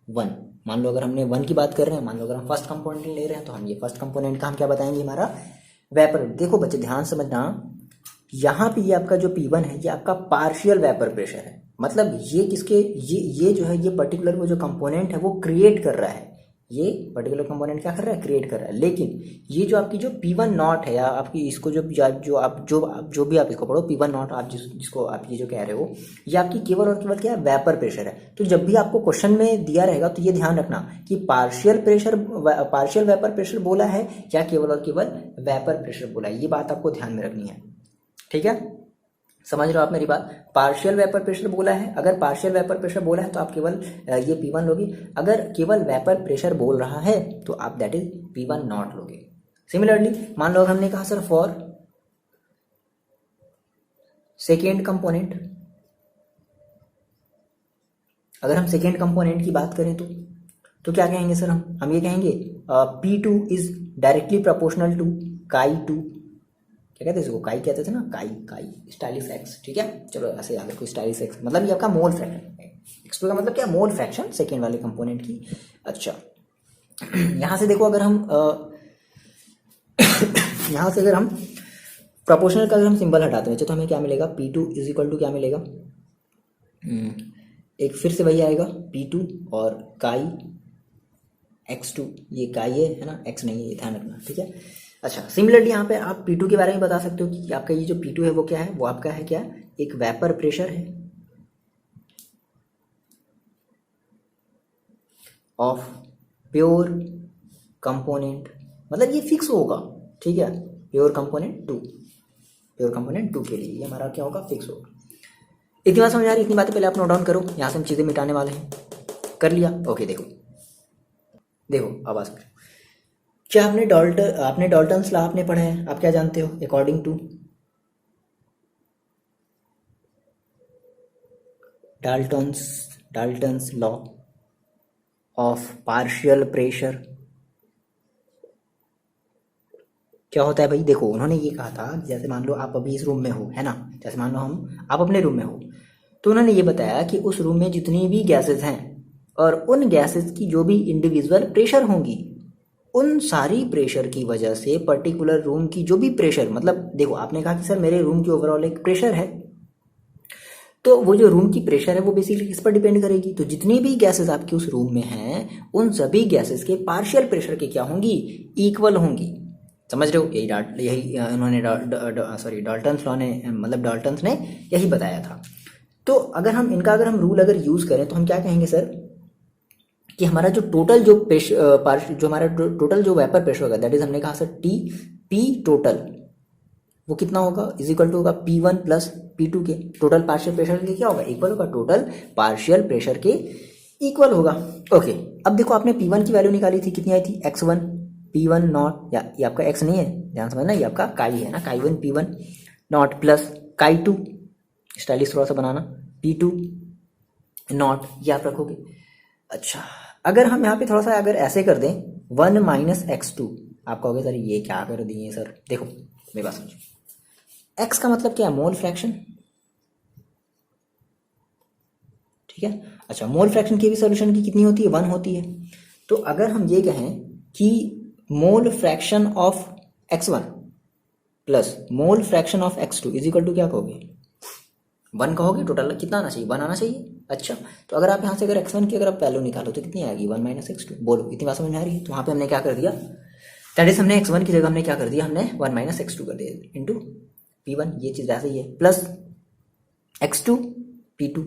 Speaker 1: 1। मान लो अगर हमने 1 की बात कर रहे हैं, मान लो अगर हम फर्स्ट कंपोनेंट ले रहे हैं, तो हम ये फर्स्ट कंपोनेंट का हम क्या बताएंगे, हमारा वेपर। देखो बच्चे ध्यान समझना, यहाँ पे ये आपका जो P1 है ये आपका पार्शियल वेपर प्रेशर है, मतलब ये किसके, ये जो है ये पर्टिकुलर वो जो कंपोनेंट है वो क्रिएट कर रहा है, ये पर्टिकुलर कंपोनेंट क्या कर रहा है, क्रिएट कर रहा है। लेकिन ये जो आपकी जो P1 नॉट है, या आपकी इसको जो भी आप इसको पढ़ो P1 नॉट, आप जिसको आप ये जो कह रहे हो, ये आपकी केवल और केवल क्या है, वेपर प्रेशर है। तो जब भी आपको क्वेश्चन में दिया रहेगा तो ये ध्यान रखना कि पार्शियल वेपर प्रेशर बोला है या केवल और केवल वेपर प्रेशर बोला है, ये बात आपको ध्यान में रखनी है। ठीक है, समझ रहे हो आप मेरी बात? पार्शियल वेपर प्रेशर बोला है, अगर पार्शियल वेपर प्रेशर बोला है तो आप केवल ये P1 लोगे, अगर केवल वेपर प्रेशर बोल रहा है तो आप दैट इज P1 नॉट लोगे। सिमिलरली मान लो हमने कहा सर फॉर सेकेंड कंपोनेंट, अगर हम सेकेंड कंपोनेंट की बात करें तो क्या कहेंगे सर, हम ये कहेंगे P2 is directly proportional to काई 2, क्या कहते हैं इसको, काई कहते थे ना, काई स्टाइलिश एक्स। ठीक है, चलो ऐसे याद रखो, स्टाइलिश एक्स मतलब ये आपका मोल फ्रैक्शन, एक्स2 का मतलब क्या, मोल फ्रैक्शन सेकेंड वाले कंपोनेंट की। अच्छा यहां से देखो, अगर हम यहां से अगर हम प्रोपोर्शनल का अगर हम सिंबल हटाते हैं तो हमें क्या मिलेगा, P2 इज इक्वल टू क्या मिलेगा, एक फिर से वही आएगा P2 और काई x2, ये काई है ना, x नहीं है, ये ध्यान रखना, ठीक है। अच्छा, सिमिलरली यहाँ पे आप P2 के बारे में बता सकते हो कि आपका ये जो P2 है वो क्या है, वो आपका है क्या, एक वेपर प्रेशर है ऑफ प्योर कंपोनेंट, मतलब ये फिक्स होगा, ठीक है, प्योर कंपोनेंट 2 के लिए ये हमारा क्या होगा, फिक्स होगा। इतनी बात समझ आ रही, इतनी बातें पहले आप नोट डाउन करो, यहाँ से हम चीज़ें मिटाने वाले हैं, कर लिया, ओके। देखो आवाज़ करो, क्या आपने डाल्टन्स लॉ आपने पढ़ा है, आप क्या जानते हो, according to Dalton's law of partial pressure क्या होता है भाई। देखो उन्होंने ये कहा था, जैसे मान लो आप अभी इस रूम में हो, है ना, जैसे मान लो आप अपने रूम में हो, तो उन्होंने ये बताया कि उस रूम में जितनी भी गैसेस हैं और उन गैसेस की जो भी इंडिविजुअल प्रेशर होंगी, उन सारी प्रेशर की वजह से पर्टिकुलर रूम की जो भी प्रेशर, मतलब देखो आपने कहा कि सर मेरे रूम की ओवरऑल एक प्रेशर है, तो वो जो रूम की प्रेशर है वो बेसिकली किस पर डिपेंड करेगी, तो जितनी भी गैसेस आपकी उस रूम में हैं उन सभी गैसेस के पार्शियल प्रेशर के क्या होंगी, इक्वल होंगी। समझ रहे हो, यही उन्होंने डाल्टन्स लॉ ने, मतलब डाल्टन्स ने यही बताया था। तो अगर हम रूल अगर यूज़ करें तो हम क्या कहेंगे सर, कि हमारा जो टोटल जो टोटल जो वेपर प्रेशर होगा, दैट इज हमने कहा सर P टोटल, वो कितना होगा, इज इक्वल टू होगा P1 प्लस P2 के टोटल पार्शियल प्रेशर के क्या होगा, इक्वल होगा, टोटल पार्शियल प्रेशर के इक्वल होगा। ओके, अब देखो आपने P1 की वैल्यू निकाली थी, कितनी आई थी, x1 P1 नॉट, या ये आपका x नहीं है, ध्यान समझना, ये आपका काई है ना, काई1 P1 नॉट प्लस काई2, स्टाइलिश थोड़ा सा बनाना, P2 नॉट, ये आप रखोगे। अच्छा, अगर हम यहाँ पे थोड़ा सा अगर ऐसे कर दें 1 माइनस x2, आप कहोगे सर ये क्या कर दिए सर, देखो मेरी बात समझो, x का मतलब क्या है, मोल फ्रैक्शन, ठीक है। अच्छा, मोल फ्रैक्शन की भी सॉल्यूशन की कितनी होती है, 1 होती है। तो अगर हम ये कहें कि mole fraction of x1 plus mole fraction of x2 is equal to क्या कहोगे, 1 कहोगे, टोटल कितना आना चाहिए, 1 आना चाहिए। अच्छा, तो अगर आप यहाँ से अगर x1 की अगर आप वैल्यू निकालो तो कितनी आएगी, 1 माइनस x2, बोलो इतनी बात समझ में आ रही है। तो वहाँ पे हमने क्या कर दिया, दैट इज हमने x1 की जगह हमने क्या कर दिया, हमने 1 माइनस x2 कर दिया इंटू P1, ये चीज़ ऐसे ही है, प्लस x2 P2,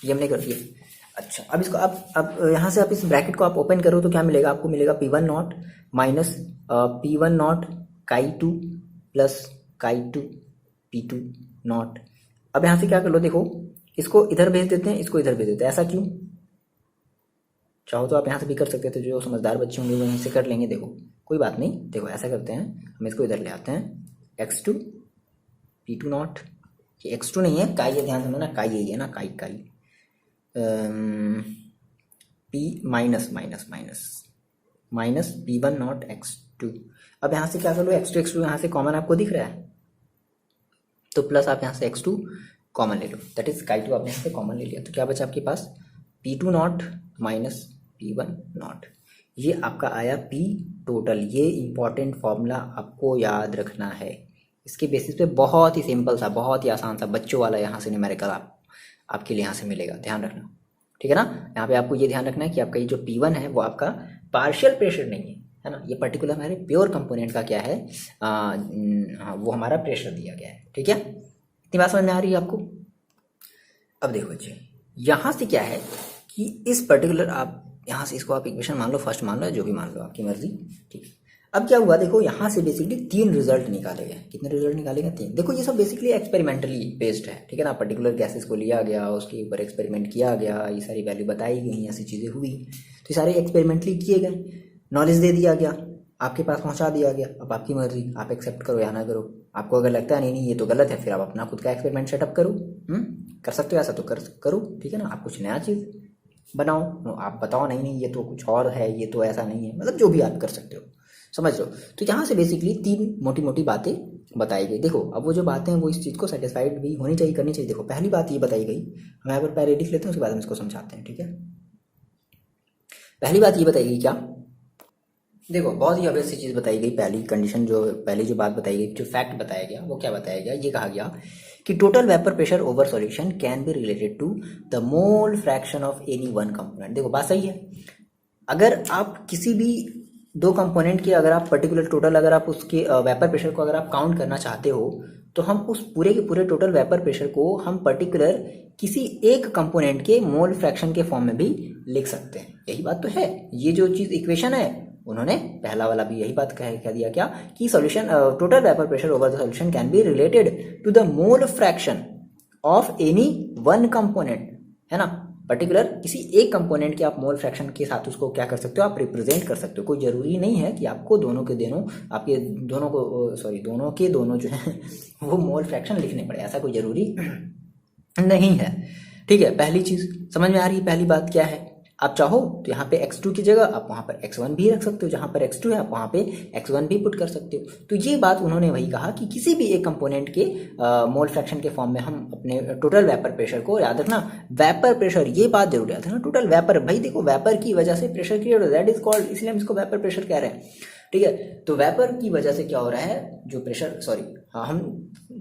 Speaker 1: ये हमने कर दिया। अच्छा, अब इसको अब यहाँ से आप इस ब्रैकेट को आप ओपन करो तो क्या मिलेगा, आपको मिलेगा P1 naught minus P1 naught chi plus chi P2 naught. अब यहाँ से क्या कर लो, देखो इसको इधर भेज देते हैं, इसको इधर भेज देते हैं, ऐसा क्यों, चाहो तो आप यहाँ से भी कर सकते थे, जो समझदार बच्चे होंगे वो यहीं से कर लेंगे, देखो कोई बात नहीं। देखो ऐसा करते हैं, हम इसको इधर ले आते हैं, x2 P2 नॉट, ये x2 नहीं है, काई है, ध्यान समझना, काई यही है ना, काई P minus minus minus minus P1 not x2। अब यहाँ से क्या कर लो, x2 यहाँ से कॉमन आपको दिख रहा है, तो प्लस आप यहाँ से x2 कॉमन ले लो, दैट इज काई2 आपने यहाँ से कॉमन ले लिया, तो क्या बचा आपके पास, P2 not minus P1 not, ये आपका आया P टोटल। ये इंपॉर्टेंट फॉर्मूला आपको याद रखना है, इसके बेसिस पे बहुत ही सिंपल सा, बहुत ही आसान सा बच्चों वाला यहाँ से न्यूमेरिकल आपके लिए यहाँ से मिलेगा, ध्यान रखना, ठीक है ना। यहाँ पे आपको ये ध्यान रखना है कि आपका ये जो P1 है वो आपका पार्शियल प्रेशर नहीं है ना, ये पर्टिकुलर हमारे प्योर कंपोनेंट का क्या है, वो हमारा प्रेशर दिया गया है, ठीक है। इतनी बात समझ में आ रही है आपको। अब देखो बच्चे, यहाँ से क्या है कि इस पर्टिकुलर आप यहाँ से इसको आप इक्वेशन मान लो, फर्स्ट मान लो, जो भी मान लो, आपकी मर्जी, ठीक है। अब क्या हुआ, देखो यहाँ से बेसिकली 3 रिजल्ट निकाले गए, कितने रिजल्ट निकाले गए, 3। देखो ये सब बेसिकली एक्सपेरिमेंटली बेस्ड है, ठीक है ना, पर्टिकुलर गैसेस को लिया गया, उसके ऊपर एक्सपेरिमेंट किया गया, ये सारी वैल्यू बताई गई, ऐसी चीज़ें हुई, तो ये सारे एक्सपेरिमेंटली किए गए, नॉलेज दे दिया गया, आपके पास पहुँचा दिया गया। अब आपकी मर्जी, आप एक्सेप्ट करो या ना करो, आपको अगर लगता है नहीं ये तो गलत है, फिर आप अपना खुद का एक्सपेरिमेंट सेटअप करो, कर सकते हो ऐसा तो करो, ठीक है ना। आप कुछ नया चीज़ बनाओ, आप बताओ नहीं ये तो कुछ और है, ये तो ऐसा नहीं है, मतलब जो भी आप कर सकते हो, समझ लो। तो यहाँ से बेसिकली 3 मोटी मोटी बातें बताई गई। देखो अब वो जो बातें हैं वो इस चीज़ को सेटिस्फाइड भी होनी चाहिए, करनी चाहिए। देखो पहली बात ये बताई गई, हम यहाँ पर पहले लिख लेते हैं, उसके बाद हम इसको समझाते हैं, ठीक है। पहली बात ये बताई गई क्या, देखो बहुत ही ऑब्वियस सी चीज़ बताई गई, पहली कंडीशन जो पहली जो बात बताई गई, जो फैक्ट बताया गया वो क्या बताया गया, ये कहा गया कि total vapour pressure over solution can be related to the mole fraction of any one component. देखो बात सही है, अगर आप किसी भी दो कंपोनेंट के अगर आप पर्टिकुलर टोटल अगर आप उसके वेपर प्रेशर को अगर आप काउंट करना चाहते हो तो हम उस पूरे के पूरे टोटल वेपर प्रेशर को हम पर्टिकुलर किसी एक कंपोनेंट के मोल फ्रैक्शन के फॉर्म में भी लिख सकते हैं। यही बात तो है, ये जो चीज इक्वेशन है उन्होंने पहला वाला भी यही बात कह दिया क्या कि solution total vapour pressure over the solution can be related to the mole fraction of any one component, है ना। पर्टिकुलर किसी एक कंपोनेंट के आप मोल फ्रैक्शन के साथ उसको क्या कर सकते हो, आप रिप्रेजेंट कर सकते हो। कोई जरूरी नहीं है कि आपको दोनों के दोनों आपके दोनों को दोनों के दोनों जो है वो मोल फ्रैक्शन लिखने पड़े, ऐसा कोई जरूरी नहीं है। ठीक है, पहली चीज समझ में आ रही है। पहली बात क्या है, आप चाहो तो यहाँ पे x2 की जगह आप वहां पर x1 भी रख सकते हो, जहां पर x2 है आप वहां पे x1 भी पुट कर सकते हो। तो ये बात उन्होंने वही कहा कि किसी भी एक कंपोनेंट के मोल फ्रैक्शन के फॉर्म में हम अपने टोटल वेपर प्रेशर को, याद रखना वेपर प्रेशर, ये बात जरूर याद रखना, टोटल वेपर, भाई देखो वेपर की वजह से प्रेशर क्रिएट हो, दैट इज कॉल्ड, इसलिए हम इसको वेपर प्रेशर कह रहे हैं। ठीक है, तो वेपर की वजह से क्या हो रहा है, जो प्रेशर हम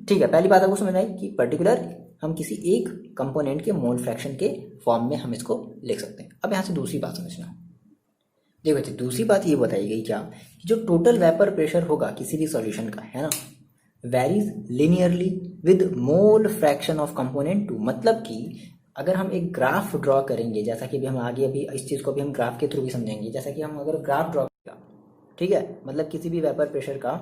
Speaker 1: ठीक है, पहली बात आपको समझ आई कि पर्टिकुलर हम किसी एक कंपोनेंट के मोल फ्रैक्शन के फॉर्म में हम इसको लिख सकते हैं। अब यहाँ से दूसरी बात समझना, देखो बच्चे दूसरी बात ये बताई गई क्या कि जो टोटल वेपर प्रेशर होगा किसी भी सॉल्यूशन का, है ना, varies linearly with mole fraction of component two. मतलब कि अगर हम एक ग्राफ ड्रॉ करेंगे, जैसा कि अभी हम आगे अभी इस चीज़ को भी हम ग्राफ के थ्रू भी समझेंगे, जैसा कि हम अगर ग्राफ ड्रॉ करेगा, ठीक है, मतलब किसी भी वेपर प्रेशर का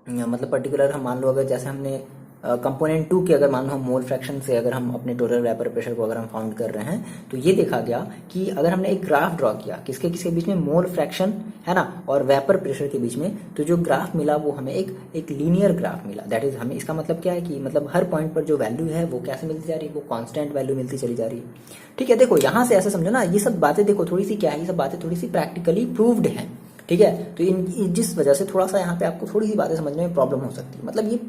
Speaker 1: मतलब पर्टिकुलर हम मान लो अगर जैसे हमने कंपोनेंट 2 के अगर मान लो हम मोल फ्रैक्शन से अगर हम अपने टोटल वेपर प्रेशर को अगर हम फाउंड कर रहे हैं, तो ये देखा गया कि अगर हमने एक ग्राफ ड्रॉ किया किसके किसके बीच में, मोल फ्रैक्शन, है ना, और वेपर प्रेशर के बीच में, तो जो ग्राफ मिला वो हमें एक लीनियर ग्राफ मिला। दैट इज हमें इसका मतलब क्या है कि मतलब हर पॉइंट पर जो वैल्यू है वो कैसे मिलती जा रही है, वो कॉन्स्टेंट वैल्यू मिलती चली जा रही है। ठीक है, देखो यहाँ से ऐसे समझो ना, ये सब बातें देखो थोड़ी सी क्या है, ये सब बातें थोड़ी सी प्रैक्टिकली प्रूव्ड है। ठीक है, तो इन जिस वजह से थोड़ा सा यहाँ पे आपको थोड़ी सी बातें समझने में प्रॉब्लम हो सकती है, मतलब ये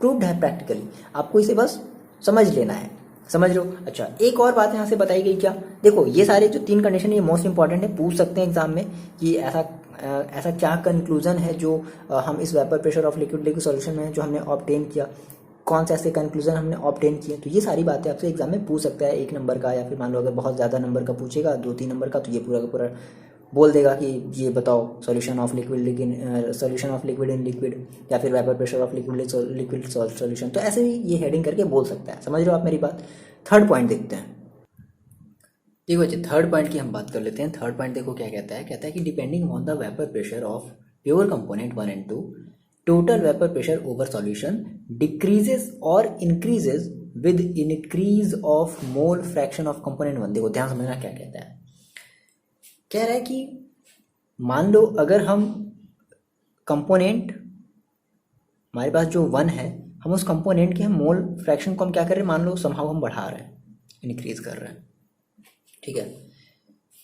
Speaker 1: प्रूव्ड है प्रैक्टिकली, आपको इसे बस समझ लेना है, समझ लो। अच्छा, एक और बात यहाँ से बताई गई क्या, देखो ये सारे जो 3 कंडीशन ये मोस्ट इंपॉर्टेंट है, पूछ सकते हैं एग्जाम में कि ऐसा क्या कंक्लूजन है जो हम इस vapour pressure of liquid solution में जो हमने ऑब्टेन किया, कौन से ऐसे कंक्लूजन हमने ऑब्टेन किए। तो ये सारी बातें आपसे एग्जाम में पूछ सकता है, 1 नंबर का, या फिर मान लो अगर बहुत ज़्यादा नंबर का पूछेगा 2-3 नंबर का, तो ये पूरा का पूरा बोल देगा कि ये बताओ solution of liquid in liquid, या फिर vapour pressure of liquid solution. तो ऐसे भी ये हेडिंग करके बोल सकता है, समझ रहे हो आप मेरी बात। थर्ड पॉइंट देखते हैं, देखो जी थर्ड पॉइंट की हम बात कर लेते हैं। थर्ड पॉइंट देखो क्या कहता है कि depending on the vapour pressure of pure component 1 and 2, total vapour pressure over solution decreases और increases with increase of mole fraction of component 1। देखो ध्यान समझना क्या कहता है, कह रहा है कि मान लो अगर हम कंपोनेंट, हमारे पास जो 1 है, हम उस कंपोनेंट के हम मोल फ्रैक्शन को हम क्या कर रहे हैं, मान लो समहाउ हम बढ़ा रहे हैं, इंक्रीज कर रहे हैं। ठीक है,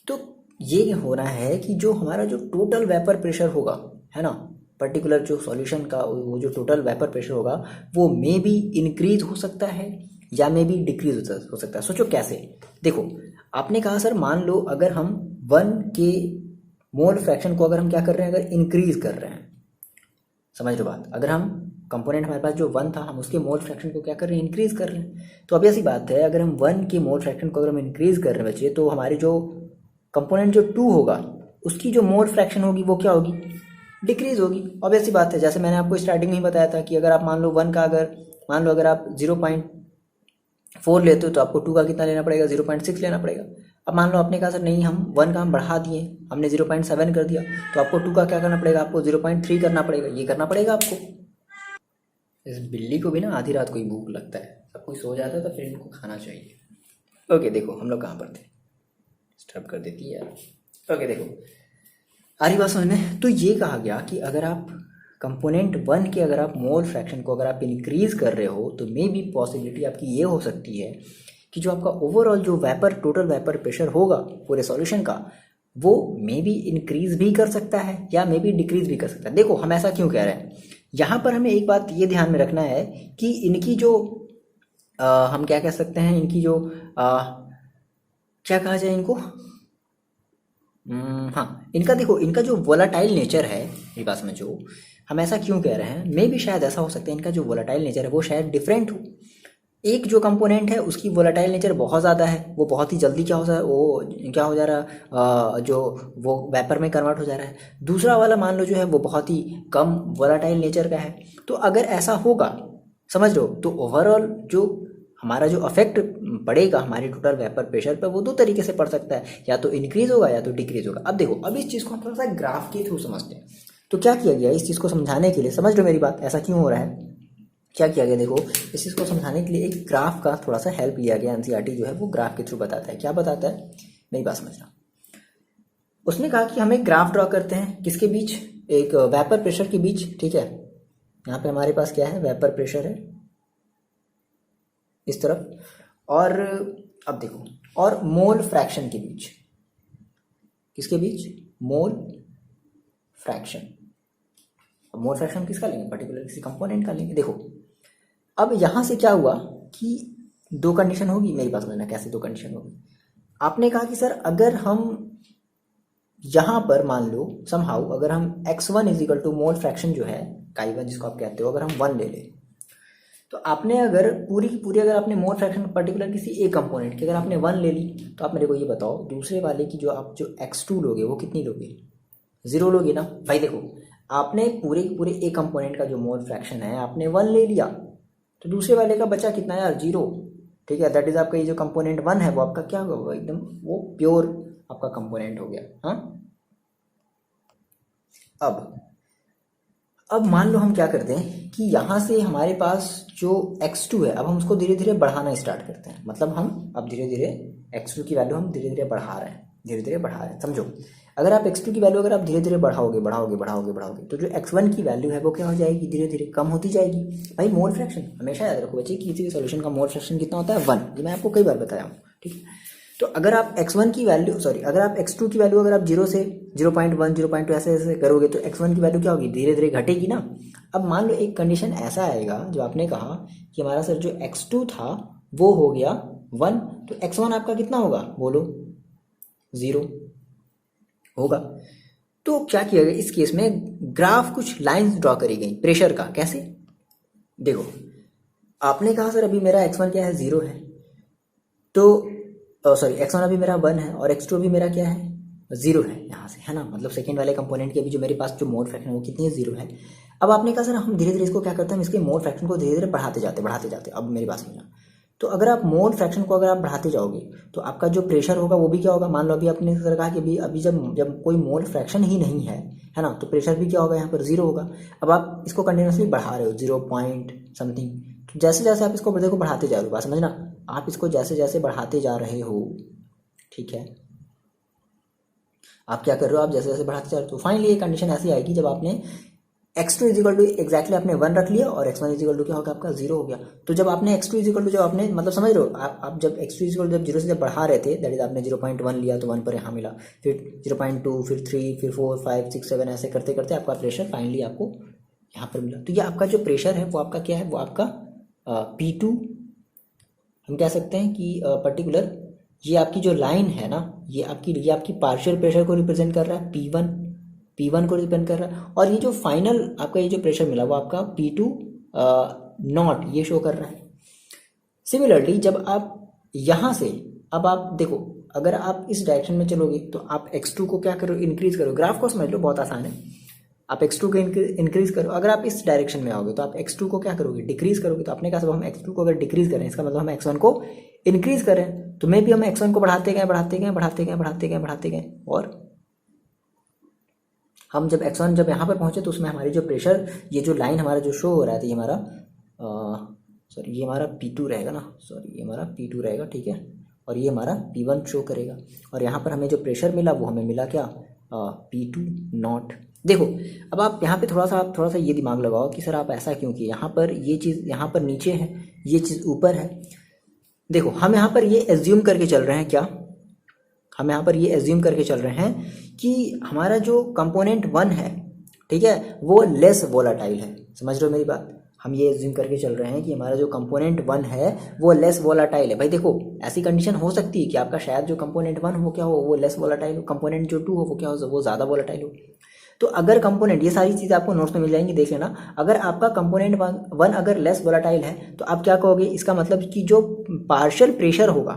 Speaker 1: तो ये हो रहा है कि जो हमारा जो टोटल वेपर प्रेशर होगा, है ना, पर्टिकुलर जो सॉल्यूशन का वो जो टोटल वेपर प्रेशर होगा वो मे बी इंक्रीज हो सकता है या मे बी डिक्रीज हो सकता है। सोचो कैसे, देखो आपने कहा सर मान लो अगर हम 1 के मोल फ्रैक्शन को अगर हम क्या कर रहे हैं, अगर इंक्रीज कर रहे हैं, समझ लो बात, अगर हम कंपोनेंट हमारे पास जो 1 था हम उसके मोल फ्रैक्शन को क्या कर रहे हैं, इंक्रीज कर रहे हैं। तो अब ऐसी बात है, अगर हम 1 के मोल फ्रैक्शन को अगर हम इंक्रीज कर रहे हैं बच्चे, तो हमारी जो कंपोनेंट जो 2 होगा उसकी जो मोल फ्रैक्शन होगी वो क्या होगी, डिक्रीज होगी। अब ऐसी बात है, जैसे मैंने आपको स्टार्टिंग में ही बताया था कि अगर आप मान लो 1 का अगर आप 0.4 लेते हो तो आपको 2 का कितना लेना पड़ेगा, 0.6 लेना पड़ेगा। अब मान लो आपने कहा सर नहीं, हम 1 का हम बढ़ा दिए, हमने 0.7 कर दिया, तो आपको 2 का क्या करना पड़ेगा, आपको 0.3 करना पड़ेगा। ये करना पड़ेगा आपको। इस बिल्ली को भी ना आधी रात को ही भूख लगता है, सब कोई सो जाता है तो फिर इनको खाना चाहिए। ओके देखो हम लोग कहाँ पर थे, डिस्टर्ब कर देती है यार। ओके देखो आ रही बात समझ में। तो ये कहा गया कि अगर आप कंपोनेंट 1 के अगर आप मोल फ्रैक्शन को अगर आप इंक्रीज कर रहे हो, तो मे बी पॉसिबिलिटी आपकी ये हो सकती है कि जो आपका ओवरऑल जो टोटल वेपर प्रेशर होगा पूरे सॉल्यूशन का, वो मे बी इंक्रीज भी कर सकता है या मे बी डिक्रीज भी कर सकता है। देखो हम ऐसा क्यों कह रहे हैं, यहाँ पर हमें एक बात ये ध्यान में रखना है कि इनकी जो हम क्या कह सकते हैं, इनकी जो क्या कहा जाए इनको, हाँ, इनका देखो, इनका जो वोलाटाइल नेचर है, मेरी बात समझो, हम ऐसा क्यों कह रहे हैं, मे भी शायद ऐसा हो सकता है इनका जो वोलाटाइल नेचर है वो शायद डिफरेंट हो। एक जो कंपोनेंट है उसकी वोलाटाइल नेचर बहुत ज़्यादा है, वो बहुत ही जल्दी क्या हो जा वो क्या हो जा रहा है, जो वो वेपर में कन्वर्ट हो जा रहा है। दूसरा वाला मान लो जो है वो बहुत ही कम वोलाटाइल नेचर का है। तो अगर ऐसा होगा, समझ लो, तो ओवरऑल जो हमारा जो अफेक्ट पड़ेगा हमारी टोटल वेपर प्रेशर पर वो दो तरीके से पड़ सकता है, या तो इंक्रीज होगा या तो डिक्रीज होगा। अब देखो, अब इस चीज़ को हम थोड़ा सा ग्राफ के थ्रू समझते हैं। तो क्या किया गया इस चीज़ को समझाने के लिए, समझ लो मेरी बात, ऐसा क्यों हो रहा है, क्या किया गया, देखो इस चीज़ को समझाने के लिए एक ग्राफ का थोड़ा सा हेल्प लिया गया। एनसीईआरटी जो है वो ग्राफ के थ्रू बताता है। क्या बताता है, मेरी बात समझना। उसने कहा कि हमें ग्राफ ड्रॉ करते हैं किसके बीच, एक वेपर प्रेशर के बीच, ठीक है। यहाँ पे हमारे पास क्या है, वेपर प्रेशर है इस तरफ, और अब देखो, और मोल फ्रैक्शन के बीच, किसके बीच, मोल फ्रैक्शन। अब मोल फ्रैक्शन किसका लेंगे, पर्टिकुलर किसी कंपोनेंट का लेंगे। देखो अब यहाँ से क्या हुआ कि दो कंडीशन होगी, मेरी बात समझना, कैसे दो कंडीशन होगी। आपने कहा कि सर अगर हम यहाँ पर मान लो समहाउ अगर हम x1 is equal to mole fraction जो है chi1 जिसको आप कहते हो, अगर हम 1 ले लें, तो आपने अगर पूरी की पूरी अगर आपने मोल फ्रैक्शन पर्टिकुलर किसी एक कंपोनेंट की अगर आपने 1 ले ली, तो आप मेरे को ये बताओ दूसरे वाले की जो आप जो x2 लोगे वो कितनी लोगे, 0 लोगे ना भाई। देखो आपने पूरे पूरे एक कंपोनेंट का जो मोल फ्रैक्शन है आपने 1 ले लिया, तो दूसरे वाले का बचा कितना यार, 0, ठीक है। दैट इज आपका ये जो कंपोनेंट 1 है वो आपका क्या होगा, एकदम वो प्योर आपका कंपोनेंट हो गया। हाँ, अब मान लो हम क्या करते हैं कि यहाँ से हमारे पास जो x2 है, अब हम उसको धीरे धीरे बढ़ाना स्टार्ट करते हैं। मतलब हम अब धीरे धीरे x2 की वैल्यू हम धीरे धीरे बढ़ा रहे हैं, धीरे धीरे बढ़ा रहे हैं, समझो। अगर आप x2 की वैल्यू अगर आप धीरे धीरे बढ़ाओगे बढ़ाओगे बढ़ाओगे बढ़ाओगे, तो जो x1 की वैल्यू है वो क्या हो जाएगी, धीरे धीरे कम होती जाएगी। भाई मोल फ्रैक्शन हमेशा याद रखो बच्चे कि किसी भी सॉल्यूशन का मोल फ्रैक्शन कितना होता है, 1। ये मैं आपको कई बार बताया हूँ, ठीक है। तो अगर आप x1 की वैल्यू अगर आप x2 की वैल्यू अगर आप 0 से 0.1 0.2 ऐसे ऐसे करोगे, तो x1 की वैल्यू क्या होगी, धीरे धीरे घटेगी ना। अब मान लो एक कंडीशन ऐसा आएगा जो आपने कहा कि हमारा सर जो x2 था वो हो गया 1, तो x1 आपका कितना होगा, बोलो, 0 होगा। तो क्या किया गया इस केस में, ग्राफ कुछ लाइंस ड्रॉ करी गई प्रेशर का। कैसे, देखो आपने कहा सर अभी मेरा x1 क्या है, 0 है, तो सॉरी x1 अभी मेरा 1 है और x2 अभी मेरा क्या है, 0 है यहाँ से, है ना। मतलब सेकेंड वाले कंपोनेंट की अभी जो मेरे पास जो मोल फ्रैक्शन है वो कितनी है, 0 है। अब आपने कहा सर हम धीरे धीरे इसको क्या करते हैं, हम इसके मोल फ्रैक्शन को धीरे धीरे बढ़ाते जाते। अब मेरी बात समझना, तो अगर आप मोल फ्रैक्शन को अगर आप बढ़ाते जाओगे तो आपका जो प्रेशर होगा वो भी क्या होगा। मान लो अभी आपने सर कहा कि अभी जब कोई मोल फ्रैक्शन ही नहीं है ना, तो प्रेशर भी क्या होगा, यहाँ पर 0 होगा। अब आप इसको कंटिन्यूसली बढ़ा रहे हो 0 पॉइंट समथिंग, तो जैसे जैसे आप इसको देखो बढ़ाते जा रहे हो, बात समझना, आप इसको जैसे जैसे बढ़ाते जा रहे हो, ठीक है, आप क्या कर रहे हो, आप जैसे जैसे बढ़ाते जा रहे हो, तो फाइनली ये कंडीशन ऐसी आएगी जब आपने x2 इजिकल टू एक्जैक्टली आपने 1 रख लिया और x1 इजिकल टू क्या होगा, आपका 0 हो गया। तो जब आपने x2 इजिकल टू जब आपने मतलब समझ रहे हो आप जब x2 इजिकल जब 0 से जब बढ़ा रहे थे, दैट इज आपने 0.1 लिया तो 1 पर यहाँ मिला, फिर 0.2, फिर 3, फिर 4, 5, 6, 7 ऐसे करते करते आपका प्रेशर फाइनली आपको यहाँ पर मिला। तो ये आपका जो प्रेशर है वो आपका क्या है, वो आपका P2 हम कह सकते हैं कि पर्टिकुलर ये आपकी जो लाइन है ना, ये आपकी पार्शियल प्रेशर को रिप्रेजेंट कर रहा है, P1 को रिप्रेजेंट कर रहा है, और ये जो फाइनल आपका ये जो प्रेशर मिला वो आपका P2 नॉट ये शो कर रहा है। सिमिलरली जब आप यहाँ से अब आप देखो, अगर आप इस डायरेक्शन में चलोगे तो आप x2 को क्या करो, इंक्रीज करो। ग्राफ को समझ लो, बहुत आसान है। आप x2 को इंक्रीज करो। अगर आप इस डायरेक्शन में आओगे तो आप x2 को क्या करोगे, डिक्रीज करोगे। तो आपने कहा सब हम x2 को अगर डिक्रीज करें, इसका मतलब हम x1 को इंक्रीज करें, तो मे भी हम x1 को बढ़ाते गए, और हम जब x1 जब यहाँ पर पहुंचे तो उसमें हमारी जो प्रेशर, ये जो लाइन हमारा जो शो हो रहा था, ये हमारा ये हमारा P2 रहेगा ना, ये हमारा P2 रहेगा, ठीक है, और ये हमारा P1 शो करेगा। और यहाँ पर हमें जो प्रेशर मिला वो हमें मिला क्या, P2 नॉट। देखो अब आप यहाँ पे थोड़ा सा ये दिमाग लगाओ कि सर आप ऐसा क्यों किए, यहाँ पर ये चीज़ यहाँ पर नीचे है, ये चीज़ ऊपर है। देखो हम यहाँ पर ये एज्यूम करके चल रहे हैं, क्या हम यहाँ पर ये एज्यूम करके चल रहे हैं कि हमारा जो कंपोनेंट 1 है, ठीक है, वो लेस वोलाटाइल है। समझ रहे हो मेरी बात, हम ये एज्यूम करके चल रहे हैं कि हमारा जो कंपोनेंट 1 है वो लेस वोलाटाइल है। भाई देखो ऐसी कंडीशन हो सकती है कि आपका शायद जो कंपोनेंट 1 हो क्या हो वो लेस वोलाटाइल हो, कंपोनेंट जो 2 हो वो क्या हो वो ज़्यादा वोलाटाइल हो। तो अगर कंपोनेंट, ये सारी चीज़ें आपको नोट्स में मिल जाएंगी, देख लेना। अगर आपका कंपोनेंट वन अगर लेस वोलाटाइल है तो आप क्या कहोगे, इसका मतलब कि जो पार्शियल प्रेशर होगा,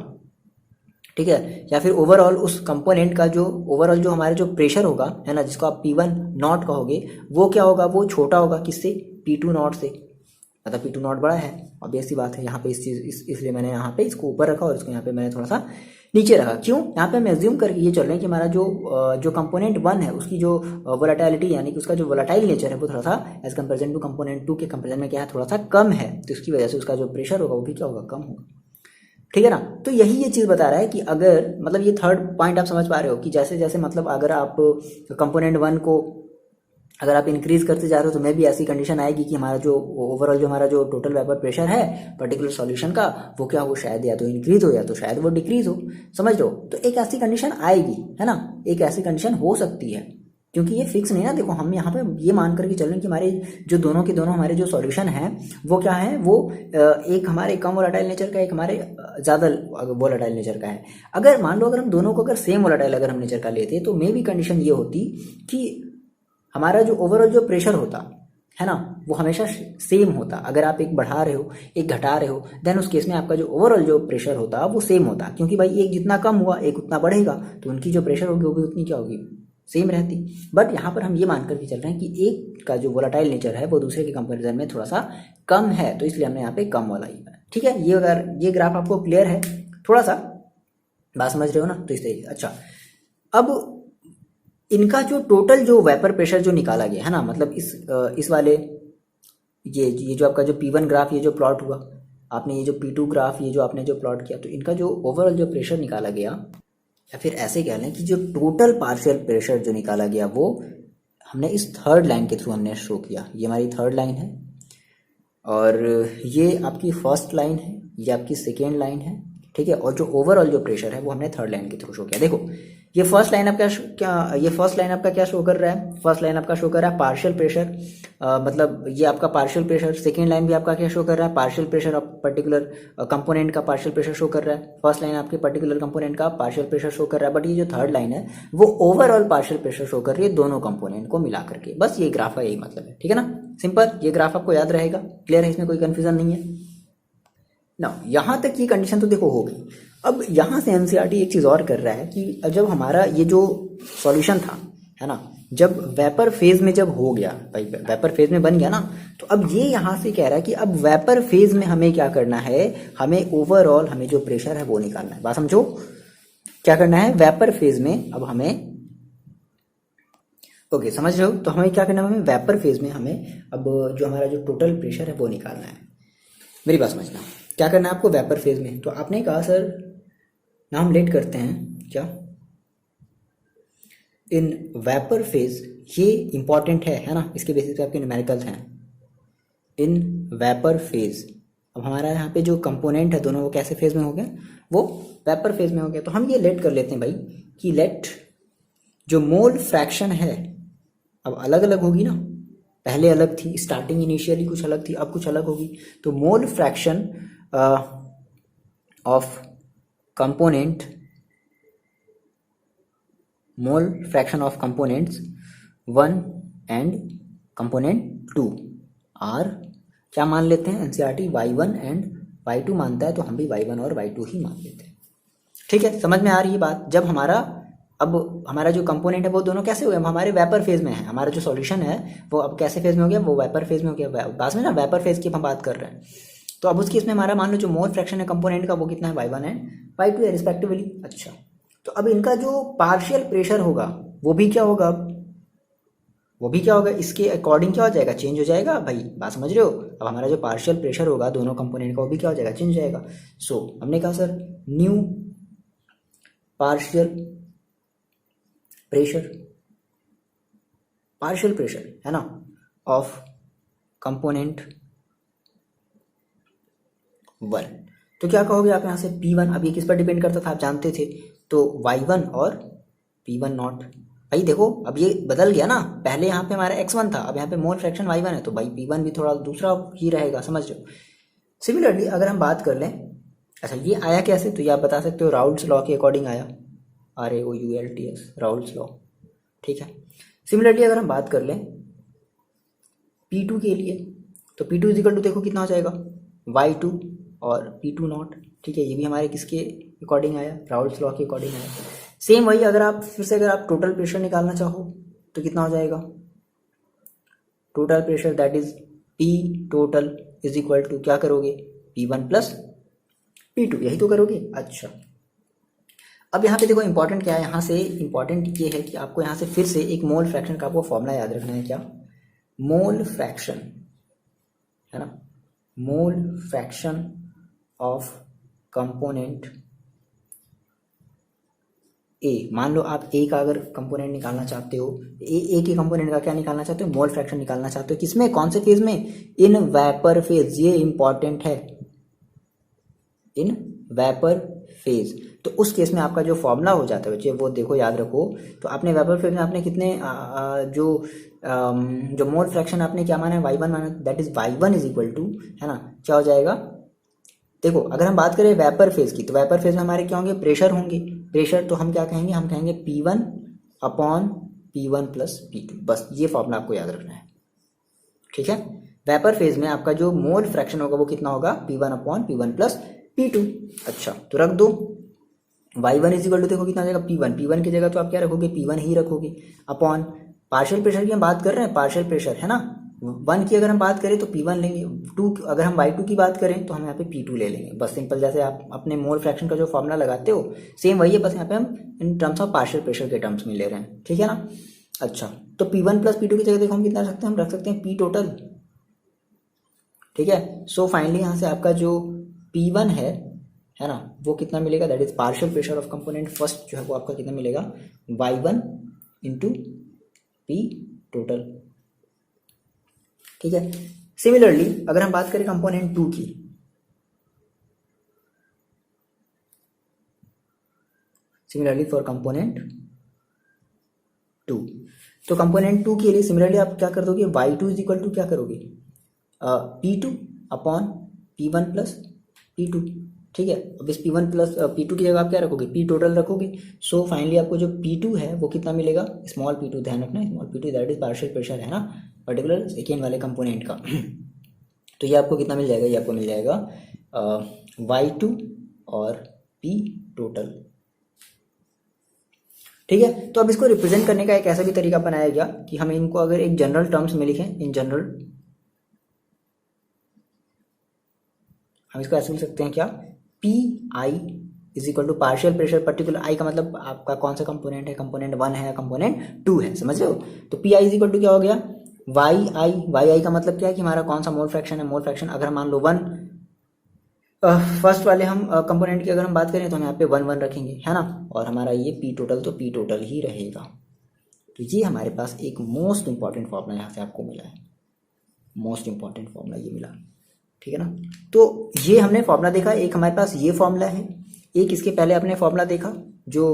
Speaker 1: ठीक है, या फिर ओवरऑल उस कंपोनेंट का जो ओवरऑल जो हमारा जो प्रेशर होगा है ना, जिसको आप P1 नॉट कहोगे, वो क्या होगा, वो छोटा होगा किससे, P2 नॉट से। मतलब P2 नॉट बड़ा है, ऑब्वियस सी बात है। यहाँ पे इस चीज़ इसलिए मैंने यहाँ पे इसको ऊपर रखा और इसको यहाँ पे मैंने थोड़ा सा नीचे रखा। क्यों, यहाँ पे हम एज्यूम करके ये चल रहे हैं कि हमारा जो कंपोनेंट 1 है उसकी जो वोलाटिलिटी यानी कि उसका जो वोलाटाइल नेचर है वो थोड़ा सा एज कंपेरिजन टू कंपोनेंट 2 के कंपेरिजन में क्या है, थोड़ा सा कम है। तो इसकी वजह से उसका जो प्रेशर होगा वो भी क्या होगा, कम होगा। ठीक है ना। तो यही ये चीज़ बता रहा है कि अगर मतलब ये थर्ड पॉइंट आप समझ पा रहे हो कि जैसे जैसे मतलब अगर आप कंपोनेंट 1 को अगर आप इंक्रीज करते जा रहे हो तो मे भी ऐसी कंडीशन आएगी कि हमारा जो ओवरऑल जो हमारा जो टोटल वेपर प्रेशर है पर्टिकुलर सॉल्यूशन का वो क्या हो, शायद या तो इंक्रीज हो या तो शायद वो डिक्रीज हो। समझ लो, तो एक ऐसी कंडीशन आएगी, है ना, एक ऐसी कंडीशन हो सकती है, क्योंकि ये फिक्स नहीं ना। देखो हम यहाँ पे ये मान करके चल रहे हैं कि हमारे जो दोनों के दोनों हमारे जो सॉल्यूशन हैं वो क्या है, वो एक हमारे कम वोलेटाइल नेचर का, एक हमारे ज़्यादा वोलेटाइल नेचर का है। अगर मान लो अगर हम दोनों को अगर सेम वोलेटाइल अगर हम नेचर का लेते तो मे भी कंडीशन ये होती कि हमारा जो ओवरऑल जो प्रेशर होता है ना वो हमेशा सेम होता। अगर आप एक बढ़ा रहे हो एक घटा रहे हो देन उस केस में आपका जो ओवरऑल जो प्रेशर होता वो सेम होता, क्योंकि भाई एक जितना कम हुआ एक उतना बढ़ेगा तो उनकी जो प्रेशर होगी वो भी उतनी क्या होगी, सेम रहती। बट यहाँ पर हम ये मान करके चल रहे हैं कि एक का जो वोलाटाइल नेचर है वो दूसरे के कंपेरिजन में थोड़ा सा कम है, तो इसलिए हमने यहाँ पे कम वाला लिया है। ठीक है, ये अगर ये ग्राफ आपको क्लियर है, थोड़ा सा बात समझ रहे हो ना, तो इस तरीके। अच्छा, अब इनका जो टोटल जो वेपर प्रेशर जो निकाला गया है ना, मतलब इस वाले ये जो आपका जो P1 ग्राफ ये जो प्लॉट हुआ आपने, ये जो P2 ग्राफ ये जो आपने जो प्लॉट किया, तो इनका जो ओवरऑल जो प्रेशर निकाला गया, या फिर ऐसे कह लें कि जो टोटल पार्शियल प्रेशर जो निकाला गया वो हमने इस थर्ड लाइन के थ्रू हमने शो किया। ये हमारी थर्ड लाइन है और ये आपकी फर्स्ट लाइन है, ये आपकी सेकेंड लाइन है। ठीक है, और जो ओवरऑल जो प्रेशर है वो हमने थर्ड लाइन के थ्रू शो किया। देखो ये फर्स्ट लाइन आपका ये फर्स्ट लाइन आपका क्या शो कर रहा है, फर्स्ट लाइन आपका शो कर रहा है पार्शियल प्रेशर, मतलब ये आपका पार्शियल प्रेशर। सेकेंड लाइन भी आपका क्या शो कर रहा है, partial pressure of particular component का पार्शियल प्रेशर शो कर रहा है। फर्स्ट लाइन आपके पर्टिकुलर कंपोनेंट का पार्शियल प्रेशर शो कर रहा है, बट ये जो थर्ड लाइन है वो ओवरऑल पार्शियल प्रेशर शो कर रही है दोनों कंपोनेंट को मिला करके। बस ये ग्राफ का यही मतलब है। ठीक है ना, सिंपल, ये ग्राफ आपको याद रहेगा, क्लियर है, इसमें कोई कंफ्यूजन नहीं है ना। यहाँ तक ये कंडीशन तो देखो हो गई। अब यहाँ से एनसीईआरटी एक चीज़ और कर रहा है कि जब हमारा ये जो सॉल्यूशन था है ना, जब वेपर फेज में जब हो गया, भाई वेपर फेज में बन गया ना, तो अब ये यहाँ से कह रहा है कि अब वेपर फेज में हमें क्या करना है, हमें ओवरऑल हमें जो प्रेशर है वो निकालना है। बात समझो, क्या करना है वेपर फेज में, अब हमें ओके समझ रहे हो, तो हमें क्या करना है, हमें वेपर फेज में हमें अब जो हमारा जो टोटल प्रेशर है वो निकालना है। मेरी बात समझना, क्या करना है आपको वेपर फेज में। तो आपने कहा सर नाम लेट करते हैं क्या, इन वेपर फेज, ये इंपॉर्टेंट है ना, इसके बेसिस पे आपके न्यूमेरिकल्स हैं। इन वेपर फेज, अब हमारा यहाँ पे जो कंपोनेंट है दोनों वो कैसे फेज में हो गए, वो वेपर फेज में हो गया। तो हम ये लेट कर लेते हैं भाई कि लेट जो मोल फ्रैक्शन है अब अलग अलग होगी ना, पहले अलग थी, स्टार्टिंग इनिशियली कुछ अलग थी, अब कुछ अलग होगी। तो mole fraction of component, mole fraction of components 1 and component 2 are क्या मान लेते हैं, एनसीईआरटी y1 एंड y2 मानता है, तो हम भी y1 और y2 ही मान लेते हैं। ठीक है, समझ में आ रही है बात। जब अब हमारा जो कंपोनेंट है वो दोनों कैसे हो गए, हमारे वेपर फेज में है, हमारा जो सॉल्यूशन है वो अब कैसे फेज में हो गया, वो वेपर फेज में हो गया। बात में ना वेपर फेज की हम बात कर रहे हैं, तो अब उसकी इसमें हमारा मान लो जो मोल फ्रैक्शन है कंपोनेंट का वो कितना है, y1 एंड y2 है रिस्पेक्टिवली। अच्छा, तो अब इनका जो पार्शियल प्रेशर होगा वो भी क्या होगा, वो भी क्या होगा, इसके अकॉर्डिंग क्या हो जाएगा, चेंज हो जाएगा। भाई बात समझ रहे हो, अब हमारा जो पार्शियल प्रेशर होगा दोनों कंपोनेंट का वो भी क्या हो जाएगा, चेंज हो जाएगा। सो हमने कहा सर न्यू पार्शियल प्रेशर है ना ऑफ कंपोनेंट 1, तो क्या कहोगे आप यहाँ से P1। अब ये किस पर डिपेंड करता था आप जानते थे, तो y1 और P1 नॉट भाई देखो अब ये बदल गया ना, पहले यहाँ पे हमारा x1 था, अब यहाँ पे मोल फ्रैक्शन y1 है, तो भाई p1 भी थोड़ा दूसरा ही रहेगा, समझ रहे हो। सिमिलरली अगर हम बात कर लें, अच्छा ये आया कैसे, तो ये आप बता सकते हो राउल्ट्स लॉ के अकॉर्डिंग आया, RAOULTS, राउल्ट्स लॉ, ठीक है। सिमिलरली अगर हम बात कर लें P2 के लिए, तो P2 इजिकल टू देखो कितना हो जाएगा y2 और P2 नॉट, ठीक है। ये भी हमारे किसके अकॉर्डिंग आया, राउल्ट्स लॉ के अकॉर्डिंग आया। सेम वही अगर आप फिर से अगर आप टोटल प्रेशर निकालना चाहो तो कितना हो जाएगा, total pressure that is P total is equal to क्या करोगे, P1 प्लस P2, यही तो करोगे। अच्छा अब यहाँ पे देखो इंपॉर्टेंट क्या है, यहाँ से इंपॉर्टेंट ये है कि आपको यहाँ से फिर से एक मोल फ्रैक्शन का आपको फॉर्मूला याद रखना है, क्या, मोल फ्रैक्शन है ना, मोल फ्रैक्शन ऑफ कंपोनेंट ए। मान लो आप ए का अगर कंपोनेंट निकालना चाहते हो, ए के कंपोनेंट का क्या निकालना चाहते हो, मोल फ्रैक्शन निकालना चाहते हो, किसमें, कौन से फेज में, इन वेपर फेज, ये इंपॉर्टेंट है, इन वेपर फेज। तो उस केस में आपका जो फॉर्मूला हो जाता है बच्चे वो देखो याद रखो, तो आपने वेपर फेज में आपने कितने जो मोल फ्रैक्शन आपने क्या माना है, y1 माना, that is y1 is equal to, है ना, क्या हो जाएगा, देखो अगर हम बात करें वेपर फेज की, तो वेपर फेज में हमारे क्या होंगे, प्रेशर होंगे, प्रेशर तो हम क्या कहेंगे, हम कहेंगे P1 upon P1 plus P2, बस ये फॉर्मूला आपको याद रखना है, ठीक है। वेपर फेज में आपका जो मोल फ्रैक्शन होगा वो कितना होगा, P1 upon P1 plus P2। अच्छा तो रख दो y1 इज इक्वल टू, देखो कितना आ जाएगा, P1 की जगह तो आप क्या रखोगे, P1 ही रखोगे, अपॉन पार्शियल प्रेशर की हम बात कर रहे हैं, पार्शियल प्रेशर है ना, 1 की अगर हम बात करें तो P1 लेंगे, 2 अगर हम y2 की बात करें तो हम यहाँ पे P2 ले लेंगे, बस सिंपल, जैसे आप अपने मोल फ्रैक्शन का जो फॉर्मूला लगाते हो सेम वही है, बस यहाँ पे हम in terms of partial pressure के टर्म्स में ले रहे हैं, ठीक है ना। अच्छा तो P1 प्लस P2 की जगह देखो हम कितना रख सकते हैं, हम रख सकते हैं P टोटल, ठीक है। सो फाइनली यहाँ से आपका जो P1 है ना, वो कितना मिलेगा, that is partial pressure of component first जो है वो आपका कितना मिलेगा, y1 इंटू P टोटल, ठीक है। सिमिलरली अगर हम बात करें कंपोनेंट 2 की, सिमिलरली फॉर कंपोनेंट 2, तो कंपोनेंट 2 के लिए सिमिलरली आप क्या कर दोगे, y2 इज इक्वल टू क्या करोगे, P2 upon P1 plus P2, ठीक है। अब इस P1 प्लस P2 की जगह आप क्या रखोगे, P टोटल रखोगे। सो फाइनली आपको जो P2 है वो कितना मिलेगा, स्मॉल P2, ध्यान रखना small P2 that is partial pressure है ना, पर्टिकुलर सेकेंड वाले कंपोनेंट का। तो ये आपको कितना मिल जाएगा, ये आपको मिल जाएगा y2 और P टोटल, ठीक है। तो अब इसको रिप्रेजेंट करने का एक ऐसा भी तरीका बनाया गया कि हम इनको अगर एक जनरल टर्म्स में लिखें, इन जनरल हम इसको ऐसे लिख सकते हैं क्या, P I is equal to partial pressure, particular I का मतलब आपका कौन सा कंपोनेंट है, कंपोनेंट 1 है या कंपोनेंट 2 है, समझ रहे हो। तो P I is equal to क्या हो गया, वाई आई का मतलब क्या है कि हमारा कौन सा मोल फ्रैक्शन है, मोल फ्रैक्शन अगर मान लो 1 फर्स्ट वाले हम कंपोनेंट की अगर हम बात करें तो हम यहाँ पे 1 रखेंगे, है ना, और हमारा ये पी टोटल तो पी टोटल ही रहेगा। तो ये हमारे पास एक मोस्ट इंपॉर्टेंट फॉर्मूला यहाँ से आपको मिला है, मोस्ट इंपॉर्टेंट फॉर्मूला ये मिला, ठीक है ना। तो ये हमने फॉर्मूला देखा, एक हमारे पास ये फॉर्मूला है, एक इसके पहले आपने फॉर्मूला देखा जो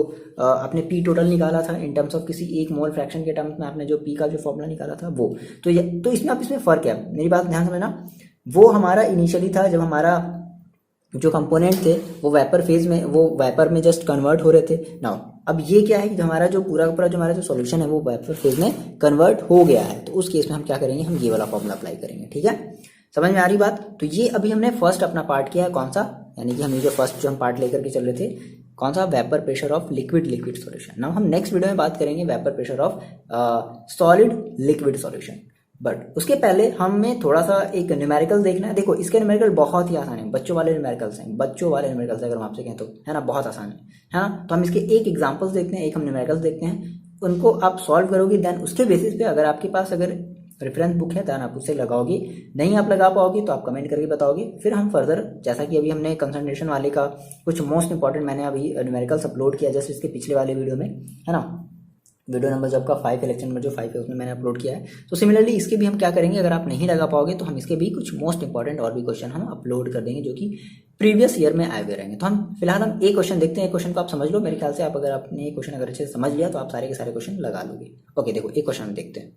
Speaker 1: आपने पी टोटल निकाला था इन टर्म्स ऑफ किसी एक मोल फ्रैक्शन के टर्म्स में, आपने जो पी का जो फॉर्मूला निकाला था वो। तो इसमें आप इसमें फ़र्क है, मेरी बात ध्यान समझना, वो हमारा इनिशियली था जब हमारा जो कंपोनेंट थे वो वेपर फेज में, वो वेपर में जस्ट कन्वर्ट हो रहे थे ना। अब ये क्या है कि हमारा जो पूरा पूरा जो हमारा जो सॉल्यूशन है वो वेपर फेज में कन्वर्ट हो गया है, तो उस केस में हम क्या करेंगे, हम ये वाला फॉर्मूला अप्लाई करेंगे, ठीक है। समझ में आ रही बात। तो ये अभी हमने फर्स्ट अपना पार्ट किया है, कौन सा, यानी कि हमने जो फर्स्ट जो हम पार्ट लेकर के चल रहे थे, कौन सा, vapour pressure of liquid solution. Now हम नेक्स्ट वीडियो में बात करेंगे vapour pressure of solid liquid solution. But उसके पहले हमें थोड़ा सा एक न्यूमेरिकल देखना है। देखो इसके न्यूमेरिकल बहुत ही आसान है, बच्चों वाले न्यूमेरिकल्स हैं, बच्चों वाले न्यूमेरिकल्स अगर हम आपसे कहें तो, है ना, बहुत आसान है ना। तो हम इसके एक एग्जांपल्स देखते हैं, एक हम न्यूमेरिकल्स देखते हैं, उनको आप सॉल्व करोगे, देन उसके बेसिस पे अगर आपके पास अगर रेफरेंस बुक है देन आप उससे लगाओगे, नहीं आप लगा पाओगे तो आप कमेंट करके बताओगे, फिर हम फर्दर, जैसा कि अभी हमने कंसंट्रेशन वाले का कुछ मोस्ट इंपॉर्टेंट मैंने अभी न्यूमेरिकल्स अपलोड किया जस्ट इसके पिछले वाले वीडियो में, है ना, वीडियो नंबर जो आपका 5 है, लेक्चर नंबर जो 5 है उसमें मैंने अपलोड किया है। तो सिमिलरली इसके भी हम क्या करेंगे, अगर आप नहीं लगा पाओगे तो हम इसके भी कुछ मोस्ट इंपॉर्टेंट और भी क्वेश्चन हम अपलोड कर देंगे जो कि प्रीवियस ईयर में आए हुए रहेंगे। तो हम फिलहाल हम एक क्वेश्चन देखते हैं। एक क्वेश्चन को आप समझ लो, मेरे ख्याल से आप अगर आपने एक क्वेश्चन अगर अच्छे से समझ लिया तो आप सारे के सारे क्वेश्चन लगा लोगे। ओके, देखो एक क्वेश्चन हम देखते हैं।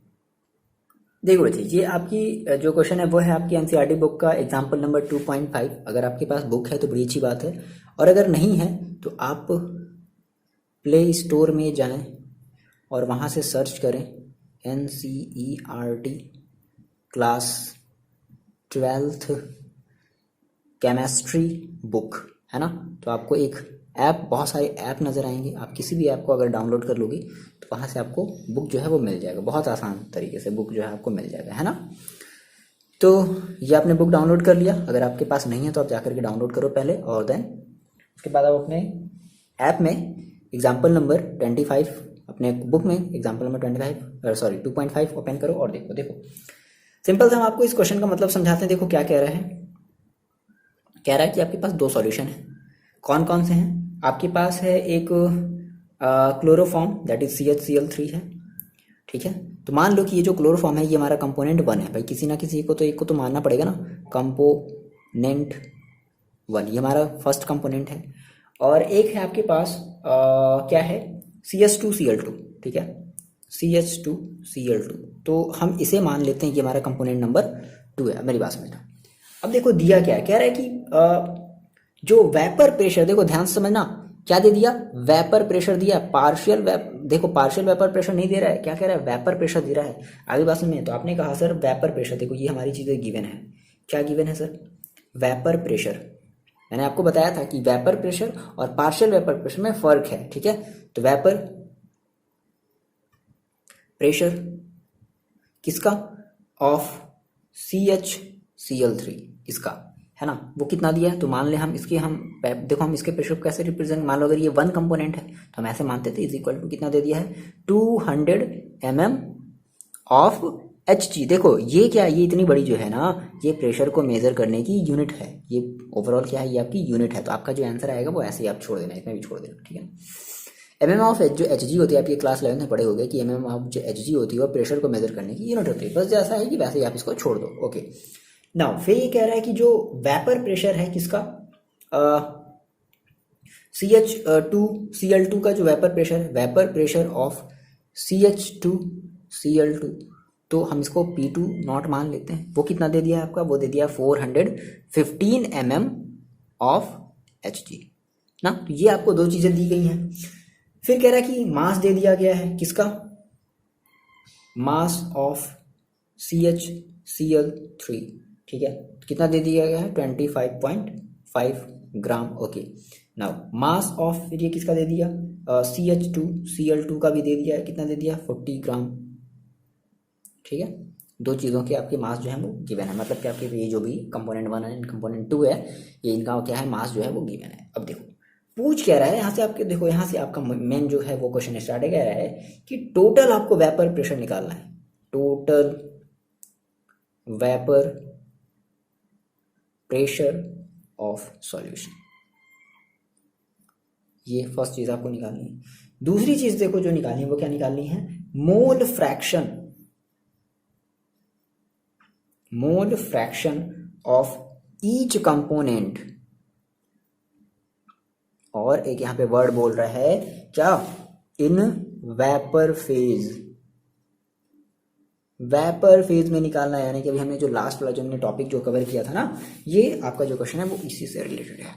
Speaker 1: देखो बच्चे, ये आपकी जो क्वेश्चन है वो है आपकी एनसीईआरटी बुक का एग्जाम्पल नंबर 2.5। अगर आपके पास बुक है तो बड़ी अच्छी बात है, और अगर नहीं है तो आप प्ले स्टोर में जाएं और वहाँ से सर्च करें NCERT class 12th chemistry book, है ना। तो आपको एक ऐप, बहुत सारे ऐप नज़र आएंगे। आप किसी भी ऐप को अगर डाउनलोड कर लोगे तो वहाँ से आपको बुक जो है वो मिल जाएगा। बहुत आसान तरीके से बुक जो है आपको मिल जाएगा, है ना। तो ये आपने बुक डाउनलोड कर लिया। अगर आपके पास नहीं है तो आप जाकर के डाउनलोड करो पहले, और देन उसके बाद आप अपने ऐप में एग्जाम्पल नंबर 25, अपने बुक में एग्जाम्पल नंबर 2.5 ओपन करो और देखो। देखो सिंपल से हम आपको इस क्वेश्चन का मतलब समझाते हैं। देखो क्या कह रहा है। कह रहा है कि आपके पास दो सॉल्यूशन है। कौन कौन से हैं? आपके पास है एक क्लोरोफॉर्म, दैट इज CHCl3 है, ठीक है। तो मान लो कि ये जो क्लोरोफॉर्म है ये हमारा कंपोनेंट 1 है। भाई किसी ना किसी को तो एक को तो मानना पड़ेगा ना, कंपोनेंट 1 ये हमारा फर्स्ट कंपोनेंट है। और एक है आपके पास क्या है, CH2Cl2, ठीक है, CH2Cl2। तो हम इसे मान लेते हैं कि हमारा कंपोनेंट नंबर 2 है। मेरी बात समझना। अब देखो दिया क्या है, कह रहा है कि जो वेपर प्रेशर, देखो ध्यान से समझना, क्या दे दिया, वेपर प्रेशर दिया। देखो पार्शियल वेपर प्रेशर नहीं दे रहा है, क्या कह रहा है, वेपर प्रेशर दे रहा है। आगे बात में तो आपने कहा सर वेपर प्रेशर, देखो ये हमारी चीजें गिवन है। क्या गिवन है सर? Vapour pressure. मैंने आपको बताया था कि वेपर प्रेशर और पार्शियल वेपर प्रेशर में फर्क है, ठीक है। तो वेपर प्रेशर किसका, ऑफ CHCl3 इसका, है ना, वो कितना दिया है। तो मान ले हम इसके देखो हम इसके प्रेशर को कैसे रिप्रेजेंट, मान लो अगर ये 1 कंपोनेंट है तो हम ऐसे मानते थे, इज इक्वल टू कितना दे दिया है, 200 mm ऑफ Hg। देखो ये क्या, ये इतनी बड़ी जो है ना, ये प्रेशर को मेजर करने की यूनिट है। ये ओवरऑल क्या है, ये आपकी यूनिट है। तो आपका जो आंसर आएगा वो ऐसे ही आप छोड़ देना, इसमें भी छोड़ देना, ठीक है। mm ऑफ जो Hg होती है, आप ये क्लास 11 में पढ़े होंगे कि mm ऑफ जो Hg होती है वो प्रेशर को मेजर करने की यूनिट होती है। बस जैसा है कि वैसे ही आप इसको छोड़ दो। ओके, नाउ फिर ये कह रहा है कि जो वेपर प्रेशर है किसका, CH2Cl2 का जो वेपर प्रेशर है, वेपर प्रेशर ऑफ CH2Cl2, तो हम इसको P2 नॉट मान लेते हैं। वो कितना दे दिया है आपका, वो दे दिया 415 mm ऑफ Hg ना। तो ये आपको दो चीजें दी गई हैं। फिर कह रहा है कि मास दे दिया गया है किसका, मास ऑफ CHCl3, ठीक है, कितना दे दिया गया है, 25.5 ग्राम। ओके, नाउ मास ऑफ, फिर ये किसका दे दिया, CH2Cl2 का भी दे दिया है, कितना दे दिया, 40 ग्राम, ठीक है। दो चीज़ों के आपके मास जो है वो गिवन है, मतलब कि आपके ये जो भी कंपोनेंट 1 है कंपोनेंट 2 है, ये इनका क्या है, मास जो है वो गिवन है। अब देखो पूछ क्या रहा है यहाँ से आपके, देखो यहाँ से आपका मेन जो है वो क्वेश्चन स्टार्ट कह रहा है कि टोटल आपको वेपर प्रेशर निकालना है, total vapour pressure of solution. ये फर्स्ट चीज आपको निकालनी है। दूसरी चीज देखो जो निकालनी है वो क्या निकालनी है, mole fraction of each component. और एक यहां पे वर्ड बोल रहा है क्या, इन वेपर फेज में निकालना है। यानी कि अभी हमने जो लास्ट वाला जो हमने टॉपिक जो कवर किया था ना, ये आपका जो क्वेश्चन है वो इसी से रिलेटेड है,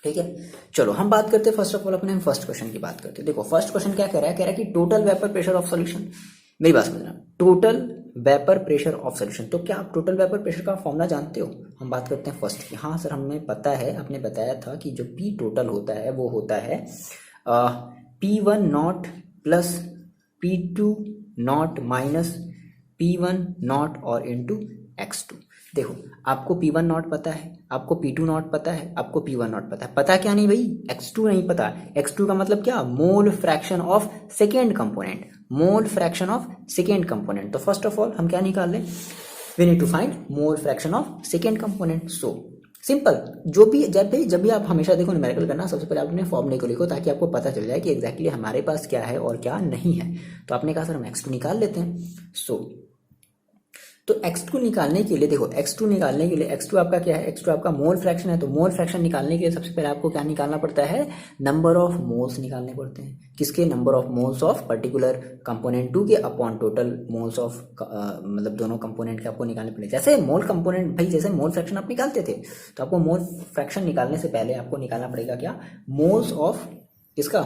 Speaker 1: ठीक है। चलो हम बात करते हैं फर्स्ट ऑफ ऑल अपने फर्स्ट क्वेश्चन की बात करते हैं। देखो फर्स्ट क्वेश्चन क्या कह रहा है कि total vapour pressure of solution. मेरी बात समझना, total vapour pressure of solution. तो क्या आप टोटल वेपर प्रेशर का फॉर्मूला जानते हो? हम बात करते हैं फर्स्ट की। हाँ सर हमें पता है, आपने बताया था कि जो पी टोटल होता है वो होता है P1 not plus P2 not minus P1 not और इंटू X2। देखो आपको P1 नॉट पता है, आपको P2 नॉट पता है, आपको P1 नॉट पता है, पता क्या नहीं भाई, X2 नहीं पता। X2 का मतलब क्या, mole fraction of second component, mole fraction of second component. तो फर्स्ट ऑफ ऑल हम क्या निकाल लें, we need to find mole fraction of second component. So simple, जब भी आप हमेशा देखो न्यूमेरिकल करना, सबसे पहले आप अपने फॉर्मूले को लिखो ताकि आपको पता चल जाए कि एग्जैक्टली हमारे पास क्या है और क्या नहीं है। तो आपने कहा सर हम X2 निकाल लेते हैं। सो तो x2 निकालने के लिए देखो, x2 निकालने के लिए, x2 आपका क्या है, x2 आपका मोल फ्रैक्शन है। तो मोल फ्रैक्शन निकालने के लिए सबसे पहले आपको क्या निकालना पड़ता है, नंबर ऑफ मोल्स निकालने पड़ते हैं। किसके, number of moles of particular component 2 के अपॉन टोटल मोल्स ऑफ मतलब दोनों कंपोनेंट के आपको निकालने पड़े। जैसे मोल कंपोनेंट भाई, जैसे मोल फ्रैक्शन आप निकालते थे, तो आपको मोल फ्रैक्शन निकालने से पहले आपको निकालना पड़ेगा क्या, मोल्स ऑफ किसका,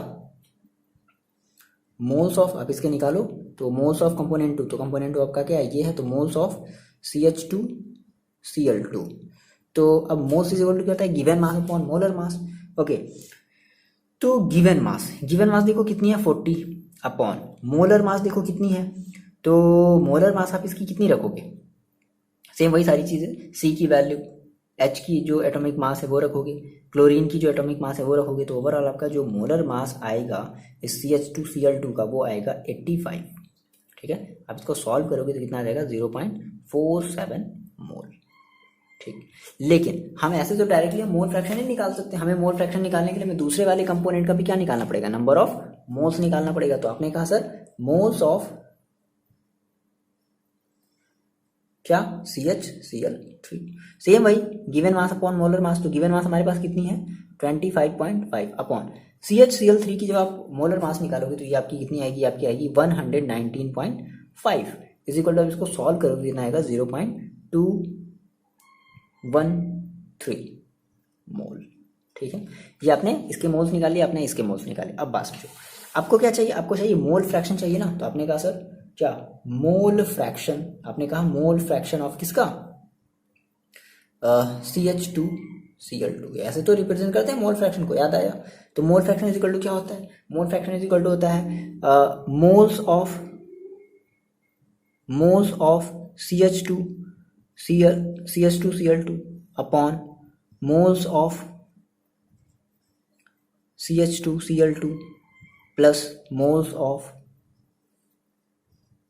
Speaker 1: मोल्स ऑफ, आप इसके निकालो तो मोल्स ऑफ कंपोनेंट 2, तो कंपोनेंट 2 आपका क्या है, ये है, तो मोल्स ऑफ CH2Cl2। तो अब मोल्स इज इक्वल टू क्या होता है, given mass upon molar mass. Okay, तो गिवन मास देखो कितनी है 40 अपॉन मोलर मास देखो कितनी है, तो मोलर मास आप इसकी कितनी रखोगे, सेम वही सारी चीजें, सी की वैल्यू, एच की जो एटॉमिक मास है वो रखोगे, क्लोरीन की जो एटॉमिक मास है वो रखोगे, तो ओवरऑल आपका जो मोलर मास आएगा इस CH2Cl2 का वो आएगा 85। ठीक है, आप इसको सॉल्व करोगे तो कितना आ जाएगा 0.47 मोल। ठीक, लेकिन हम ऐसे तो डायरेक्टली मोल फ्रैक्शन नहीं निकाल सकते, हमें मोल फ्रैक्शन निकालने के लिए हमें दूसरे वाले कंपोनेंट का भी क्या निकालना पड़ेगा, नंबर ऑफ मोल्स निकालना पड़ेगा। तो आपने कहा सर मोल्स ऑफ क्या, CH3, सेम वही given mass upon molar mass. तो गिवन मास हमारे पास कितनी है 25.5 अपॉन CH3 की जब आप मोलर मास निकालोगे तो ये आपकी कितनी आएगी, आपकी आएगी 119.5 इज इक्वल टू, इसको सॉल्व करोगे कितना आएगा 0.213 मोल। ठीक है, ये आपने इसके मोल्स निकाले, आपने इसके मोल्स निकाले। अब बात समझो, आपको क्या चाहिए, आपको चाहिए मोल फ्रैक्शन चाहिए ना, तो आपने कहा सर क्या, मोल फ्रैक्शन, आपने कहा मोल फ्रैक्शन ऑफ किसका, CH2Cl2। ऐसे तो रिप्रेजेंट करते हैं मोल फ्रैक्शन को, याद आया। तो mole fraction is equal to क्या होता है, mole fraction is equal to होता है moles of CH2Cl2 upon moles of CH2Cl2 plus moles of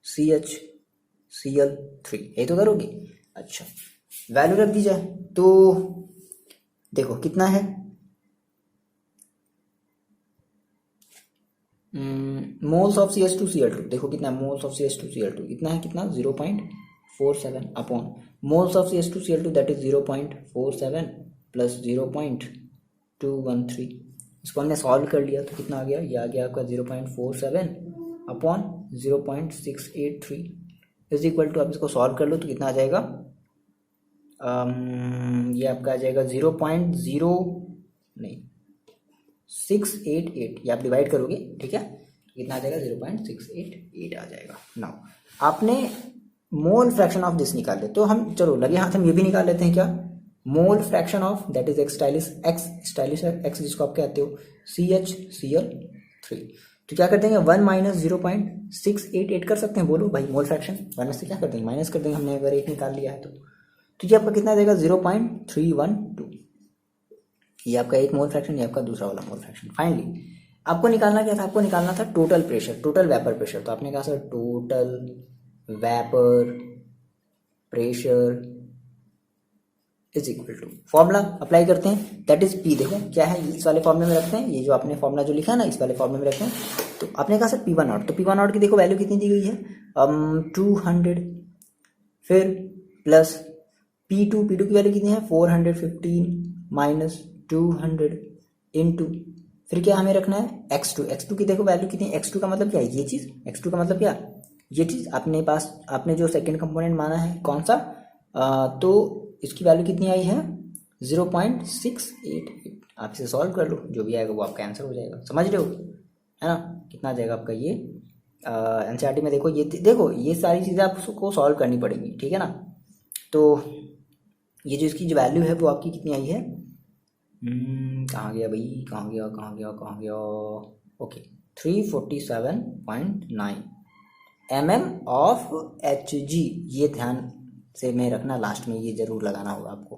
Speaker 1: CH3, यही तो करोगे। अच्छा, वैल्यू रख दी जाए तो देखो कितना है, मोल्स ऑफ CH2Cl2 देखो कितना है, मोल्स ऑफ CH2Cl2 कितना है, कितना 0.47 upon moles of CH2Cl2 that is 0.47 plus 0.213। इसको हमने सॉल्व कर लिया तो कितना आ गया, ये आ गया आपका 0.47 अपॉन 0.683 इज इक्वल टू, आप इसको सॉल्व कर लो तो कितना आ जाएगा, ये आपका आ जाएगा 0.688, ये आप डिवाइड करोगे। ठीक है, कितना आ जाएगा 0.688 आ जाएगा। नाउ आपने मोल फ्रैक्शन ऑफ दिस निकाल ले, तो हम चलो लगे हाथ हम ये भी निकाल लेते हैं क्या, mole fraction of that is x जिसको आप कहते हो CHCl3। तो क्या कर देंगे 1 माइनस 0.688 कर सकते हैं, बोलो भाई मोल फ्रैक्शन 1 में से क्या कर देंगे, माइनस कर देंगे, हमने अगर एक निकाल लिया है तो ये आपका कितना देगा 0.312। ये आपका एक मोल फ्रैक्शन, ये आपका दूसरा वाला मोल फ्रैक्शन। फाइनली आपको निकालना क्या था, आपको निकालना था total pressure, total vapour pressure. तो आपने कहा sir total vapour pressure is equal to, formula apply करते हैं दैट इज P। देखो क्या है, इस वाले फॉर्मूले में रखते हैं, ये जो आपने फॉर्मूला जो लिखा है ना इस वाले फॉर्मूले में रखते हैं। तो आपने कहा सर P1 नॉट, तो P1 नॉट की देखो वैल्यू कितनी दी गई है 200, फिर प्लस P2 की वैल्यू कितनी है 415 माइनस 200 इंटू, फिर क्या हमें रखना है x2 की देखो वैल्यू कितनी है, x2 का मतलब क्या है, ये चीज, x2 का मतलब क्या, ये चीज अपने पास, आपने जो सेकंड कंपोनेंट माना है कौन सा, तो इसकी वैल्यू कितनी आई है 0.688। आप इसे सॉल्व कर लो, जो भी आएगा वो आपका आंसर हो जाएगा। समझ रहे हो, है ना, कितना आ जाएगा आपका ये एनसीईआरटी में देखो, ये सारी चीज़ें आपको सॉल्व करनी पड़ेंगी। ठीक है ना, तो ये जो इसकी जो वैल्यू है वो आपकी कितनी आई है, कहाँ गया भाई, कहाँ गया, ओके 347.9 mm ऑफ Hg। ये ध्यान से में रखना, लास्ट में ये जरूर लगाना होगा आपको,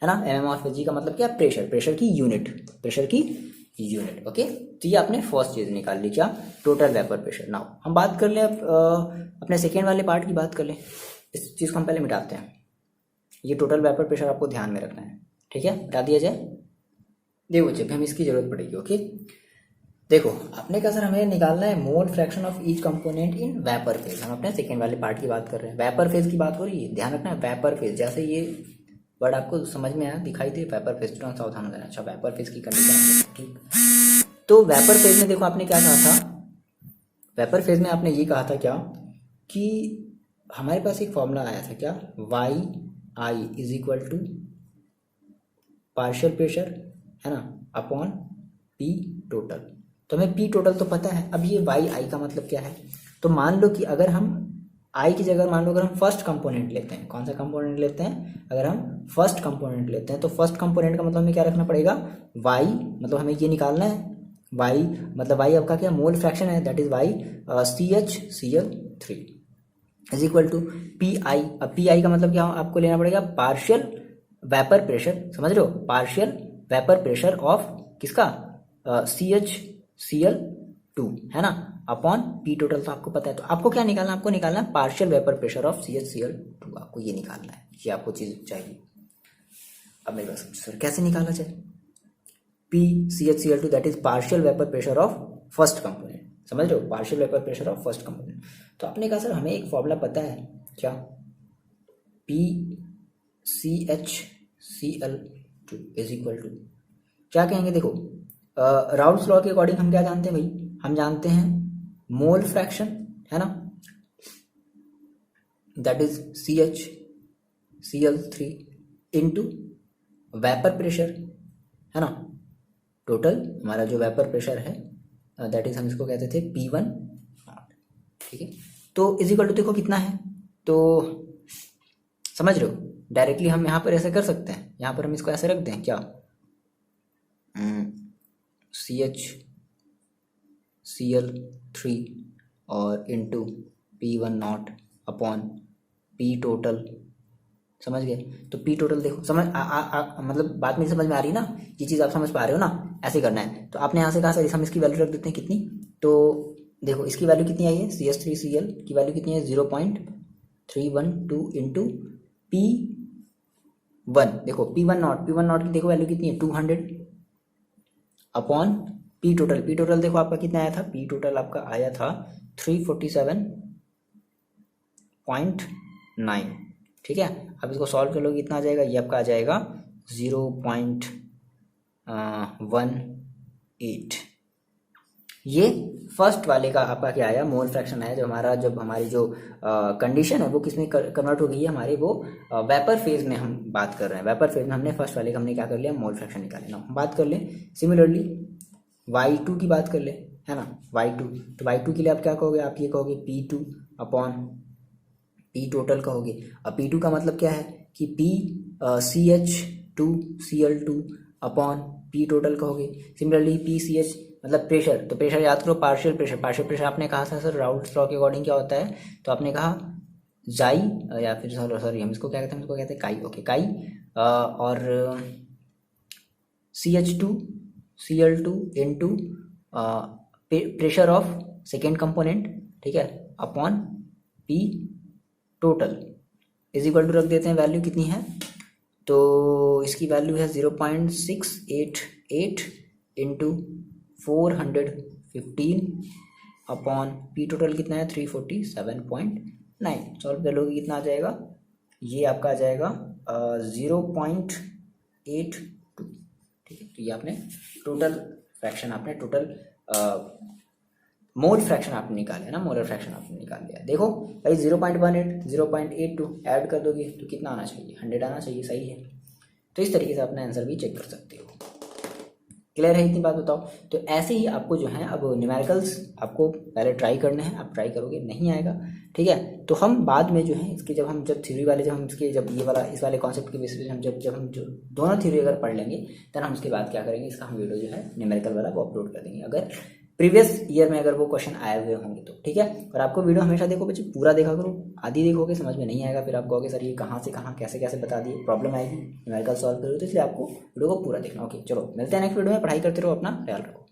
Speaker 1: है ना। mm ऑफ Hg का मतलब क्या, प्रेशर की यूनिट। ओके, तो ये आपने फर्स्ट चीज निकाल ली, क्या, टोटल वेपर प्रेशर। नाउ हम बात कर लें अपने सेकेंड वाले पार्ट की बात कर लें। इस चीज को हम पहले मिटाते हैं, ये टोटल वेपर प्रेशर आपको ध्यान में रखना है। ठीक है, मिटा दिया जाए। देखो जब हमें इसकी जरूरत पड़ेगी। ओके, देखो आपने कहा सर हमें निकालना है mole fraction of each component in vapour phase. हम अपने सेकेंड वाले पार्ट की बात कर रहे हैं, वेपर फेज की बात हो रही है, ध्यान रखना है वेपर फेज। जैसे ये वर्ड आपको समझ में आया, दिखाई दे वेपर फेज, तुरंत सावधान हो जाना। अच्छा वेपर फेज की कंडीशन, ठीक। तो वेपर फेज में देखो आपने क्या कहा था, वेपर फेज में आपने ये कहा था क्या कि हमारे पास एक फॉर्मूला आया था क्या, Y I is equal to partial pressure है ना अपॉन पी टोटल। तो हमें पी टोटल तो पता है, अब ये वाई आई का मतलब क्या है। तो मान लो कि अगर हम आई की जगह मान लो अगर हम फर्स्ट कंपोनेंट लेते हैं, कौन सा कंपोनेंट लेते हैं, अगर हम फर्स्ट कंपोनेंट लेते हैं तो फर्स्ट कंपोनेंट का मतलब हमें क्या रखना पड़ेगा, वाई, मतलब हमें ये निकालना है वाई, मतलब वाई आपका क्या मोल फ्रैक्शन है, that is Y CHCl3 is equal to P I. अब पी आई का मतलब क्या आपको लेना पड़ेगा, पार्शियल वेपर प्रेशर, समझ रहे हो, पार्शियल वेपर प्रेशर ऑफ किसका CHCl2 है ना अपॉन पी टोटल। तो आपको पता है, तो आपको क्या निकालना है, आपको निकालना है partial vapour pressure of CHCl2, आपको ये निकालना है, ये आपको चीज चाहिए। अब मेरे पास सर कैसे निकाला जाए, PCHCl2 that is partial vapour pressure of first component, समझ रहे हो, partial vapour pressure of first component. तो आपने कहा सर हमें एक फॉर्मूला पता है क्या, PCHCl2 इज इक्वल टू क्या कहेंगे, देखो राउल्स लॉ के अकॉर्डिंग हम क्या जानते हैं भाई, हम जानते हैं मोल फ्रैक्शन है ना, that is CHCl3 into vapour pressure है ना, टोटल हमारा जो वेपर प्रेशर है दैट इज हम इसको कहते थे P1, ठीक है। तो इज इक्वल टू देखो कितना है, तो समझ रहे हो, डायरेक्टली हम यहाँ पर ऐसे कर सकते हैं, यहाँ पर हम इसको ऐसे रख दें क्या, CHCl3 और into P1 not upon P total, समझ गए। तो पी टोटल देखो समझ मतलब बात मेरी समझ में आ रही है ना, ये चीज़ आप समझ पा रहे हो ना, ऐसे करना है। तो आपने यहाँ से कहा सर हम इसकी वैल्यू रख देते हैं कितनी, तो देखो इसकी वैल्यू कितनी आई है, CH3Cl की वैल्यू कितनी है 0.312 इंटू P1, देखो P1 नॉट की देखो वैल्यू कितनी है 200 अपॉन पी टोटल देखो आपका कितना आया था, पी टोटल आपका आया था 347.9, ठीक है। अब इसको सॉल्व कर लो कितना आ जाएगा, ये आपका आ जाएगा 0.18। ये फर्स्ट वाले का आपका क्या आया, मोल फ्रैक्शन आया, जब हमारी जो कंडीशन है वो किसमें कन्वर्ट हो गई है, हमारे वो वेपर फेज में हम बात कर रहे हैं। वेपर फेज में हमने फर्स्ट वाले का हमने क्या कर लिया, मोल फ्रैक्शन निकाले ना। बात कर लें सिमिलरली Y2 की बात कर ले है ना, Y2, तो Y2 के लिए आप क्या कहोगे, आप ये कहोगे P2 अपॉन पी टोटल कहोगे। अब P2 का मतलब क्या है कि CH2Cl2 अपॉन पी टोटल कहोगे। सिमिलरली PCH मतलब प्रेशर, तो प्रेशर याद करो पार्शियल प्रेशर आपने कहा था सर राउल्स लॉ के अकॉर्डिंग क्या होता है, तो आपने कहा जाई या फिर सॉरी हम इसको क्या कहते हैं, इसको कहते हैं काई, ओके काई, और CH2Cl2 into pressure of second component, ठीक है, upon P total is equal to रख देते हैं, वैल्यू कितनी है, तो इसकी वैल्यू है 0.688 इंटू 415 अपॉन पी टोटल कितना है 347.9। सॉल्व कर लोगे कितना आ जाएगा, ये आपका आ जाएगा 0.82, ठीक है। तो ये आपने टोटल फ्रैक्शन, आपने टोटल मोल फ्रैक्शन आपने निकाले ना, मोलर फ्रैक्शन आपने निकाल लिया। देखो भाई 0.18 0.82 ऐड कर दोगे तो कितना आना चाहिए, 100 आना चाहिए, सही है। तो इस तरीके से अपना आंसर भी चेक कर सकते हो। क्लियर है इतनी बात, बताओ। तो ऐसे ही आपको जो है अब न्यूमेरिकल्स आपको पहले ट्राई करने हैं, आप ट्राई करोगे नहीं आएगा, ठीक है, तो हम बाद में जो है इसके जब थ्योरी वाले जब हम इसके जब ये वाला इस वाले कॉन्सेप्ट के बेसिस पे हम जब हम जो दोनों थ्योरी अगर पढ़ लेंगे देन हम उसके बाद क्या करेंगे, इसका हम वीडियो जो है न्यूमेरिकल वाला वो अपलोड कर देंगे, अगर प्रीवियस ईयर में अगर वो क्वेश्चन आए हुए होंगे तो, ठीक है। और आपको वीडियो हमेशा देखो बच्चे, पूरा देखा करो, आधी देखोगे समझ में नहीं आएगा, फिर आप कहोगे सर ये कहाँ से कहाँ कैसे कैसे बता दिए, प्रॉब्लम आएगी न्यूमेरिकल सॉल्व करोगे, तो इसलिए आपको वीडियो को पूरा देखना। ओके चलो मिलते हैं नेक्स्ट वीडियो में, पढ़ाई करते रहो, अपना ख्याल रखो।